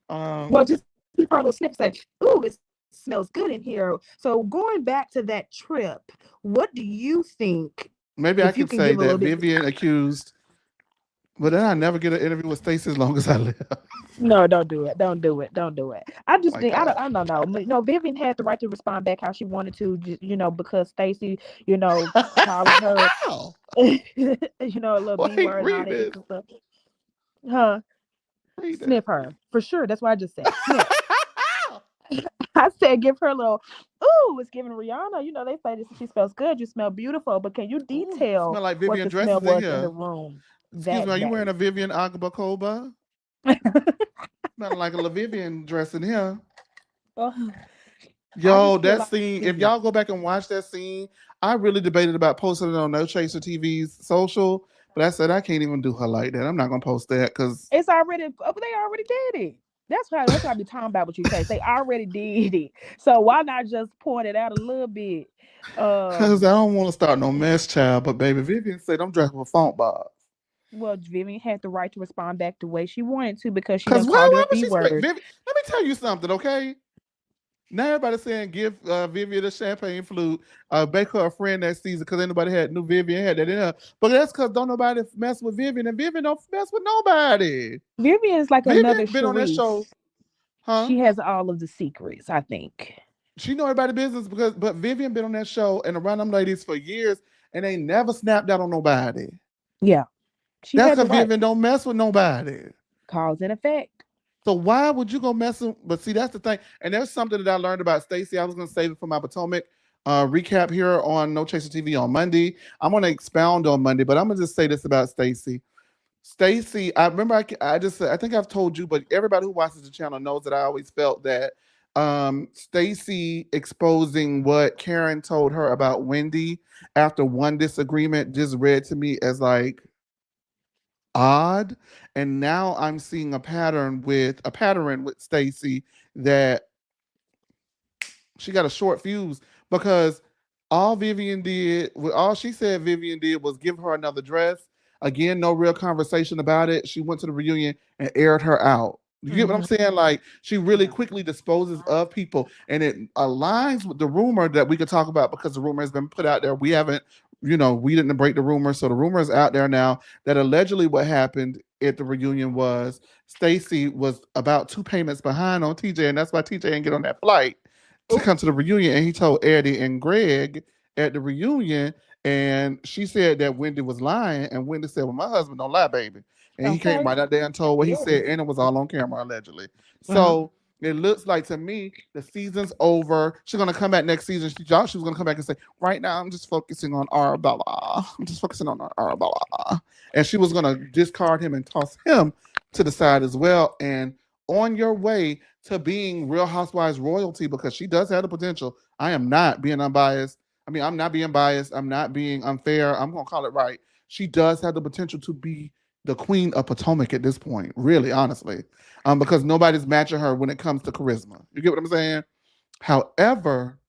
Um, Well, just keep her a little sniff. Say, "Ooh, it smells good in here." So going back to that trip, what do you think? If maybe you I can could give a say little bit. that Vivian accused, but then I never get an interview with Stacey as long as I live. No, don't do it. Don't do it. Don't do it. I Oh just my think god. I don't know. No, Vivian had the right to respond back how she wanted to, because Stacy, calling her, a little B Wait, word and all read that this. extra stuff. Huh? Read this. Sniff her for sure. That's what I just said. Sniff. I said give her a little. Ooh, it's giving Rihanna. They say this. She smells good. You smell beautiful. But can you Ooh, detail smell like what Vivian the smell dresses in was in the here. room Excuse me, that are you wearing day? a Vivian Agabacoba? Smelling like a Vivian dress in here. Oh, I Yo, just feel that like scene, if y'all go back and watch that scene, I really debated about posting it on No Chaser TV's social, but I said I can't even do her like that. I'm not gonna post that because it's already. They already did it. That's what I be talking about with you, Chase. They already did it. So why not just point it out a little bit? I Um. don't want to start no mess, child. But baby, Vivian said I'm dressed with funk box. Well, Vivian had the right to respond back the way she wanted to because she Cause done called her why a would B she spray word. Vivian? Let me tell you something, okay? Now everybody's saying give Vivian a champagne flute, make her a friend that season because anybody had knew Vivian had that in her. But that's because don't nobody mess with Vivian, and Vivian don't mess with nobody. Vivian is like Vivian another been on that show, Sharice. huh? She has all of the secrets, I think. She know everybody business because but Vivian been on that show and around them ladies for years and they never snapped out on nobody. Yeah, she That's has it because right. Vivian don't mess with nobody. Cause and effect. So why would you go messing? But see, that's the thing. And there's something that I learned about Stacy. I was gonna save it for my Potomac recap here on No Chaser TV on Monday. I'm gonna expound on Monday, but I'm gonna just say this about Stacy. Stacy, I remember I just I think I've told you, but everybody who watches the channel knows that I always felt that Stacy exposing what Karen told her about Wendy after one disagreement just read to me as like odd, and now I'm seeing a pattern with Stacy that she got a short fuse because all she said Vivian did was give her another dress. Again, no real conversation about it. She went to the reunion and aired her out. You get what I'm Hmm. saying? Like she really Yeah. quickly disposes of people, and it aligns with the rumor that we could talk about because the rumor has been put out there. We haven't, we didn't break the rumor, so the rumor is out there now that allegedly what happened at the reunion was Stacy was about two payments behind on TJ, and that's why TJ didn't get on that flight to Oh, come to the reunion. And he told Eddie and Greg at the reunion, and she said that Wendy was lying, and Wendy said, "Well, my husband don't lie, baby." And he came okay. right out there and told what he Yes. said, and it was all on camera allegedly. Uh-huh. So it looks like to me the season's over. She's gonna come back next season. She was gonna come back and say, "Right now, I'm just focusing on Arabella. I'm just focusing on Arabella," and she was gonna discard him and toss him to the side as well. And on your way to being Real Housewives royalty because she does have the potential. I am not being unbiased. I mean, I'm not being biased. I'm not being unfair. I'm gonna call it right. She does have the potential to be the queen of Potomac at this point, really, honestly, because nobody's matching her when it comes to charisma. You get what I'm saying? However,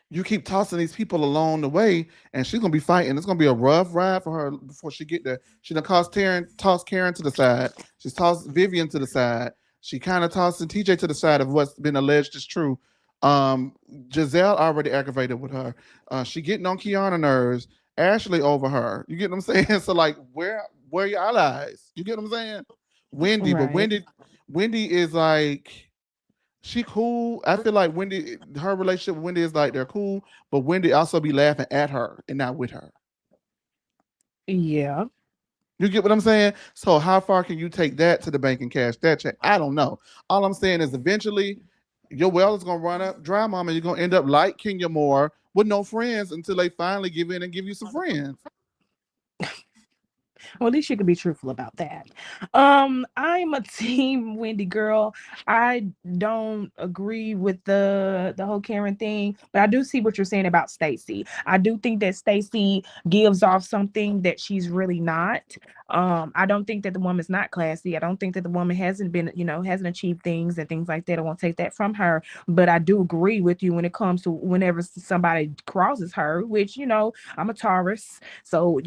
you keep tossing these people along the way, and she's gonna be fighting. It's gonna be a rough ride for her before she get there. She done tossed Karen to the side. She's tossed Vivian to the side. She kind of tossing TJ to the side of what's been alleged is true. Um, Giselle already aggravated with her. She getting on Kiana nerves. Ashley over her. You get what I'm saying? So like, where are your allies? You get what I'm saying? Wendy, but Right. Wendy is like she cool. I feel like her relationship with Wendy is like they're cool, but Wendy also be laughing at her and not with her. Yeah. You get what I'm saying? So how far can you take that to the bank and cash that check? I don't know. All I'm saying is eventually your well is gonna run up dry, mama. You're gonna end up like Kenya Moore with no friends until they finally give in and give you some friends. Well, at least you can be truthful about that. I'm a team Wendy girl. I don't agree with the whole Karen thing, but I do see what you're saying about Stacy. I do think that Stacy gives off something that she's really not. I don't think that the woman's not classy. I don't think that the woman hasn't been, hasn't achieved things and things like that. I won't take that from her. But I do agree with you when it comes to whenever somebody crosses her, which, I'm a Taurus. So,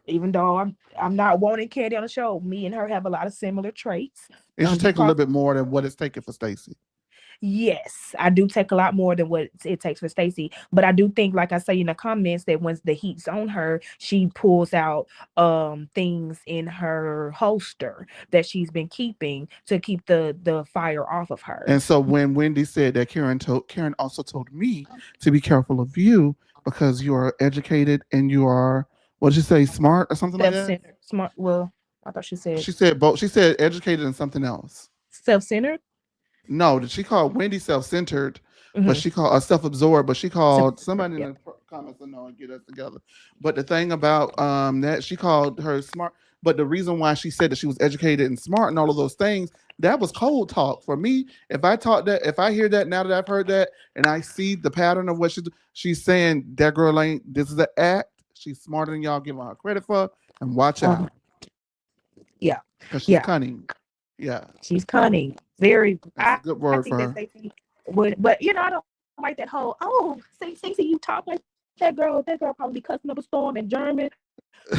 even though I'm not wanting Candy on the show, me and her have a lot of similar traits. It should take a Because little bit more than what it's taking for Stacy. yes, I do take a lot more than what it takes for Stacey, but I do think, like I say in the comments, that once the heat's on her, she pulls out things in her holster that she's been keeping to keep the fire off of her. And so when Wendy said that Karen also told me to be careful of you because you are educated and you are what did you say, smart or something like that? Self-centered, smart. Well, I thought she said She said both. She said educated and something else. self-centered. No, she called Wendy self-centered, but Mm-hmm. she called self-absorbed, but she called somebody in Yeah. the comments to know and get us together. But the thing about that she called her smart, but the reason why she said that she was educated and smart and all of those things, that was cold talk. For me, if I hear that now that I've heard that and I see the pattern of what she's saying, that girl ain't this is an act. She's smarter than y'all giving her credit for, and watch Uh, out. yeah. Because she's Yeah. cunning. Yeah. She's cunning. Very. That's a I good think word that for her. Stacey would, but I don't like that whole. Oh, Stacey, you talk like that girl. That girl probably be cussing up a storm in German,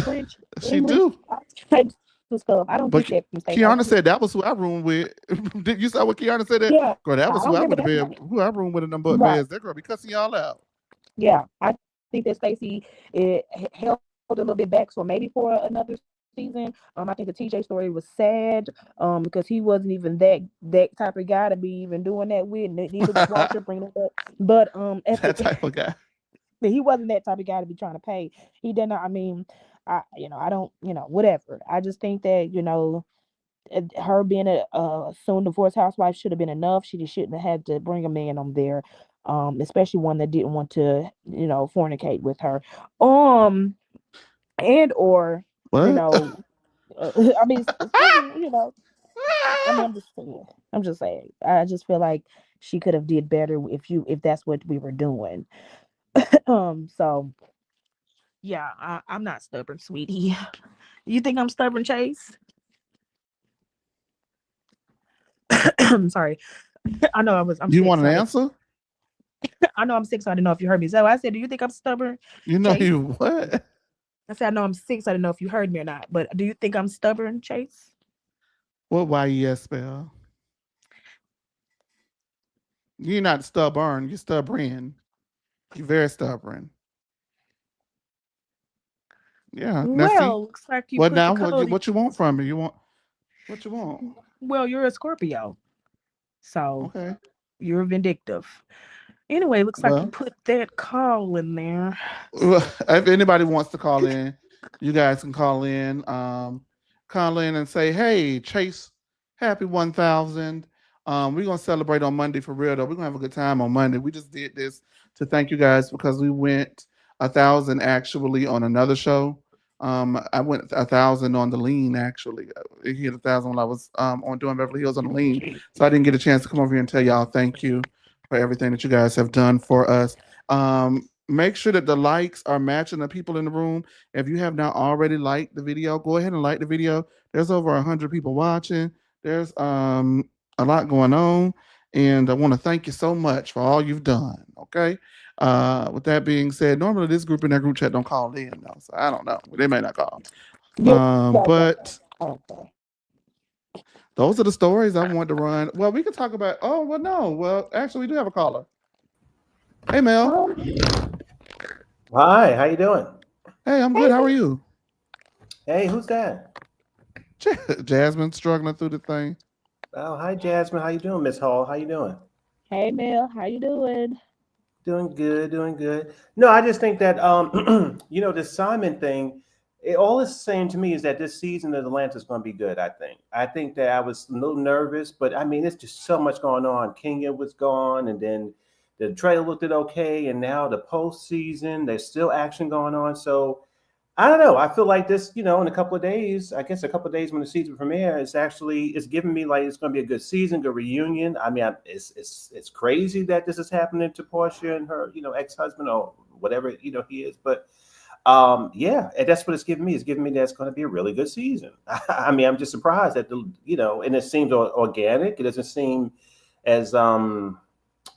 French, English, She do. all types. stuff. I don't But get that from Stacey. I Kiana don't. said that was who I roomed with. Did you saw what Kiana said that? Yeah, Girl, that I was don't who I remember would have that been. part. Who I roomed with in them butt Right. beds. That girl be cussing y'all out. Yeah, I think that Stacey held a little bit back, so maybe for another season. I think the TJ story was sad, because he wasn't even that type of guy to be even doing that with. Neither was Porsha bringing it up, but at the That type of guy. he wasn't that type of guy to be trying to pay. He did not. I mean, I don't, whatever. I just think that her being a soon divorced housewife should have been enough. She just shouldn't have had to bring a man on there, especially one that didn't want to, fornicate with her, um, and or you What? know, I mean, especially I mean, I'm just saying. I just feel like she could have did better if that's what we were doing. So yeah, I'm not stubborn, sweetie. You think I'm stubborn, Chase? I'm sorry. I'm You sick, want an so answer? I know I'm sick, so I didn't know if you heard me. So I said, do you think I'm stubborn, You know Chase? you what? I said, I know I'm sick, so I didn't know if you heard me or not. But do you think I'm stubborn, Chase? What YES spell? You're not stubborn. You're stubborn. You're very stubborn. Yeah. Now see. Well, looks like you What put the now? code. What you want from me? You want what you want? Well, you're a Scorpio, so Okay. you're vindictive. Anyway, looks like you Well, put that call in there. if anybody wants to call in, you guys can call in and say, "Hey, Chase, happy 1,000." We're gonna celebrate on Monday for real though. We're gonna have a good time on Monday. We just did this to thank you guys because we went 1,000 actually on another show. I went 1,000 on the lean actually. It hit 1,000 when I was on doing Beverly Hills on the lean, so I didn't get a chance to come over here and tell y'all thank you for everything that you guys have done for us. Make sure that the likes are matching the people in the room. If you have not already liked the video, go ahead and like the video. There's over 100 people watching. There's a lot going on, and I want to thank you so much for all you've done. Okay. With that being said, normally this group in that group chat don't call in though, so I don't know. They may not call. Yeah, But okay. those are the stories I want to run. Well, we could talk about. Oh, well, no. Well, actually, we do have a caller. Hey, Mel. Hi, how you doing? Hey, I'm good. Hey, How are you? Hey, who's that? Jasmine struggling through the thing. Oh, hi Jasmine. How you doing, Miss Hall? How you doing? hey, Mel, how you doing? Doing good, doing good. No, I just think that this Simon thing, all it's saying to me is that this season of Atlanta is going to be good. I think. I think that I was a little nervous, but I mean, it's just so much going on. Kenya was gone, and then the trailer looked at okay, and now the postseason, there's still action going on. So I don't know. I feel like this, in a couple of days, I guess a couple of days when the season premiere, it's giving me like it's going to be a good season, good reunion. I mean, it's crazy that this is happening to Portia and her, ex husband or whatever he is. But yeah, and that's what it's giving me. It's giving me that it's going to be a really good season. I mean, I'm just surprised that and it seems organic. It doesn't seem as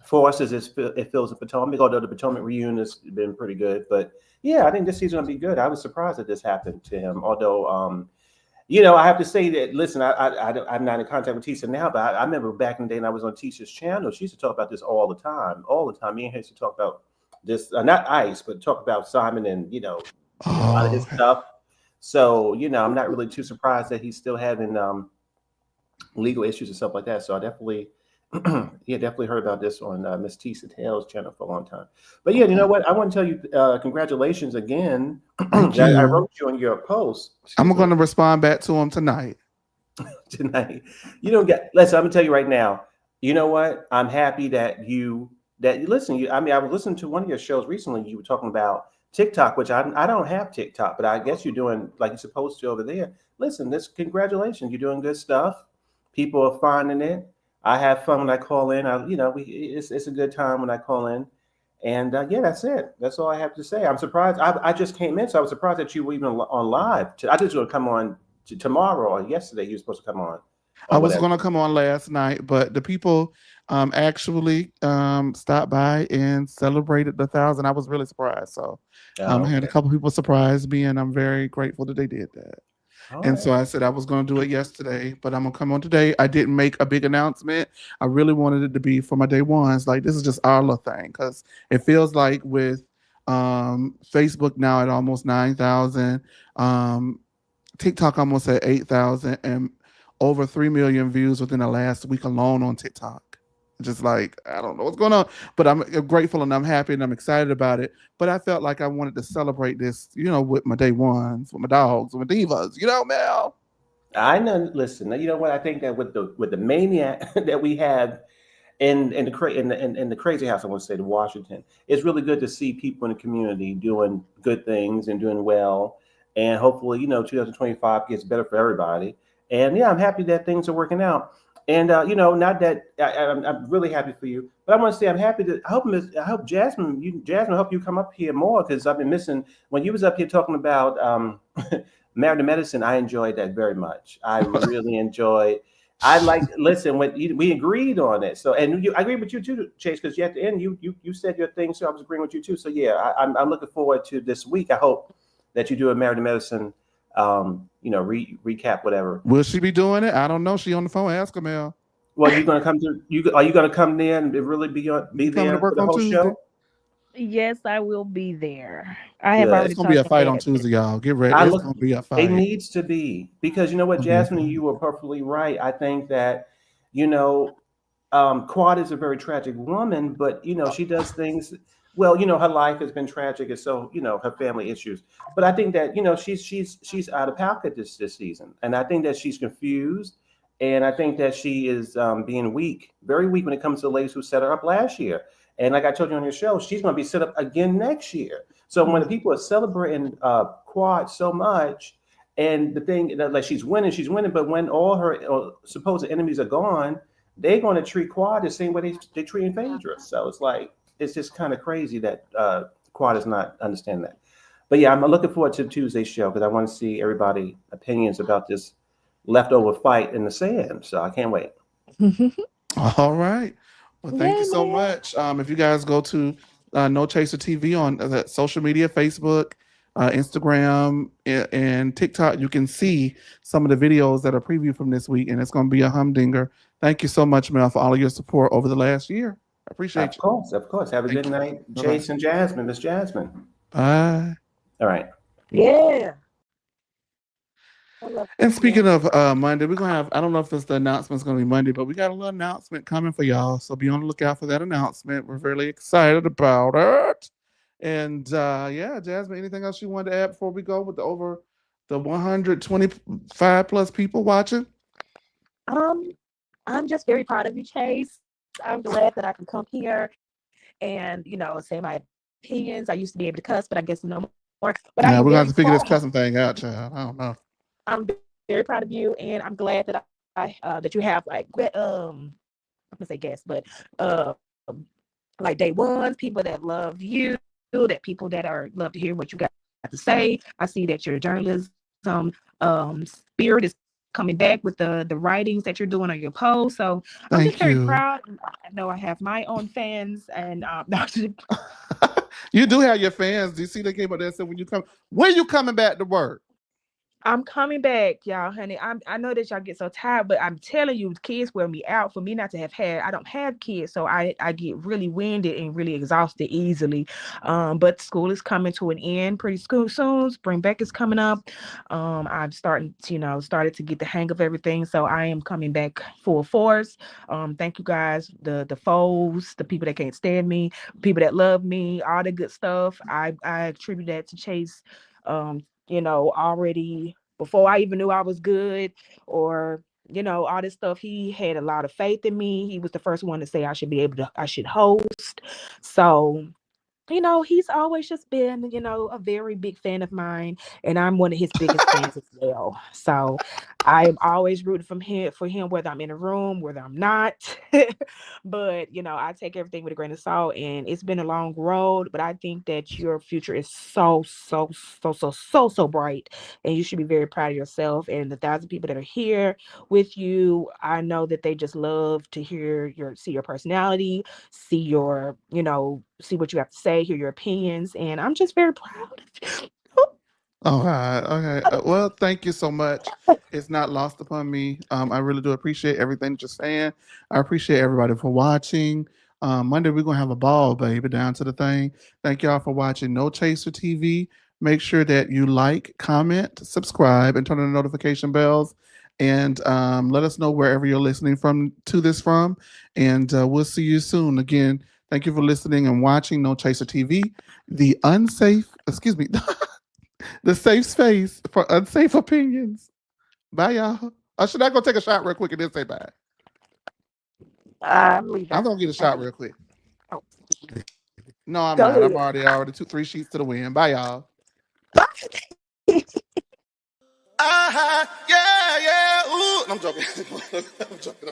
forced as it feels in Potomac, although the Potomac reunion has been pretty good. But yeah, I think this season will be good. I was surprised that this happened to him. Although, I have to say that, listen, I'm not in contact with Tisha now, but I remember back in the day when I was on Tisha's channel, she used to talk about this all the time. All the time. Me and her used to talk about this, not ICE, but talk about Simon and, a lot of Oh, his okay. stuff. So, I'm not really too surprised that he's still having legal issues and stuff like that. So I definitely, yeah, definitely heard about this on Miss Tisa Tales channel for a long time. But yeah, you know Okay. what? I want to tell you, congratulations again. Thank I you. wrote you on your post. I'm Excuse me, going to respond back to him tonight. tonight. You don't get. Listen, I'm gonna tell you right now. You know what? I'm happy that you listen. I mean, I was listening to one of your shows recently. You were talking about TikTok, which I don't have TikTok, but I guess you're doing like you're supposed to over there. Listen, this congratulations. You're doing good stuff. People are finding it. I have fun when I call in. It's a good time when I call in. And yeah, that's it. That's all I have to say. I'm surprised. I just came in, so I was surprised that you were even on live. I just going to come on tomorrow or yesterday. You were supposed to come on I or was whatever. going to come on last night, but the people actually stopped by and celebrated the 1,000. I was really surprised. So I Oh, had a okay. couple people surprise me, and I'm very grateful that they did that. All And right. so I said I was going to do it yesterday, but I'm going to come on today. I didn't make a big announcement. I really wanted it to be for my day ones. Like, this is just our little thing because it feels like with Facebook now at almost 9,000, um, TikTok almost at 8,000, and over 3 million views within the last week alone on TikTok. Just like, I don't know what's going on, but I'm grateful and I'm happy and I'm excited about it. But I felt like I wanted to celebrate this, with my day ones, with my dogs, with my divas, Mel. I know. Listen, you know what? I think that with the mania that we have in the crazy house, I want to say, to Washington, it's really good to see people in the community doing good things and doing well, and hopefully, 2025 gets better for everybody. And yeah, I'm happy that things are working out. And not that I'm really happy for you, but I want to say I'm happy to. I hope Jasmine, I hope you come up here more because I've been missing when you was up here talking about married to medicine. I enjoyed that very much. I really enjoyed. I like listen when we agreed on it. So I agree with you too, Chase, because at the end you said your thing, so I was agreeing with you too. So yeah, I'm looking forward to this week. I hope that you do a married to medicine, recap whatever. Will she be doing it? I don't know. She on the phone. Ask her, Mel. Well, you gonna come to you? Are you gonna come there and really be You coming to there for work the on whole Tuesday? show? Yes, I will be there. I have Good. It's already gonna be told a them fight on that. Tuesday, y'all. Get ready. I It's look. gonna be a It fight. needs to be because you know It's what, gonna be a Jasmine, fight. you were perfectly right. I think that you know Quad is a very tragic woman, but she does things. Well, her life has been tragic, and so her family issues. But I think that she's out of pocket this season, and I think that she's confused, and I think that she is being weak, very weak when it comes to the ladies who set her up last year. And like I told you on your show, she's going to be set up again next year. So when the people are celebrating Quad so much, and the thing that like she's winning, but when all her supposed enemies are gone, they're going to treat Quad the same way they treating Phaedra. So it's like it's just kind of crazy that Quad is not understanding that. But yeah, I'm looking forward to Tuesday's show because I want to see everybody opinions about this leftover fight in the sand. So I can't wait. All right. Well, thank you Yay, so man. much. If you guys go to No Chaser TV on social media, Facebook, Instagram, and TikTok, you can see some of the videos that are previewed from this week, and it's going to be a humdinger. Thank you so much, Mel, for all of your support over the last year. I appreciate Of you. course, of course. Have a Thank good you. night, Bye bye. Chase and Jasmine. Miss Jasmine. Bye. All right. Yeah. I love And you. speaking of Monday, we're gonna have, I don't know if it's the announcement's gonna be Monday, but we got a little announcement coming for y'all. So be on the lookout for that announcement. We're really excited about it. And yeah, Jasmine, anything else you wanted to add before we go with the 125 plus people watching? Um, I'm just very proud of you, Chase. I'm glad that I can come here and say my opinions. I used to be able to cuss, but I guess no more. But I am very Yeah, we're gonna have proud. to figure this cussing thing out, child. I don't know. I'm very proud of you, and I'm glad that you have I'm gonna say guests, but um like day ones, people that love you, that people that are love to hear what you got to say. I see that your journalism spirit is coming back with the writings that you're doing on your post. So I'm just very proud. Thank I know I you. have my own fans, and no, You do have your fans. Do you see they came up there and said when you come, when you coming back to work? I'm coming back, y'all, honey. I know that y'all get so tired, but I'm telling you, kids wear me out. For me not to have had, I don't have kids, so I get really winded and really exhausted easily. But school is coming to an end pretty soon. Spring break is coming up. I'm starting to, started to get the hang of everything, so I am coming back full force. Thank you guys, the foes, the people that can't stand me, people that love me, all the good stuff. I attribute that to Chase. Already before I even knew I was good or all this stuff. He had a lot of faith in me. He was the first one to say I should host. So he's always just been, a very big fan of mine, and I'm one of his biggest fans as well. So I'm always rooting for him, whether I'm in a room, whether I'm not. But I take everything with a grain of salt, and it's been a long road. But I think that your future is so, so, so, so, so, so bright, and you should be very proud of yourself and the thousand people that are here with you. I know that they just love to see your personality, see see what you have to say, hear your opinions, and I'm just very proud of you. All right. Okay. Well, thank you so much. It's not lost upon me. I really do appreciate everything that you're saying. I appreciate everybody for watching. Monday we're gonna have a ball, baby, down to the thing. Thank y'all for watching No Chaser TV. Make sure that you like, comment, subscribe, and turn on the notification bells. And let us know wherever you're listening from to this from. And we'll see you soon. Again, thank you for listening and watching No Chaser TV, the unsafe, excuse me, the safe space for unsafe opinions. Bye, y'all. Should I go take a shot real quick and then say bye? I'm leaving. I'm gonna get a shot real quick. Oh, No, I'm go not. I'm ahead. already 2, 3 sheets to the wind. Bye, y'all. Yeah, yeah. Ooh, I'm joking. I'm joking.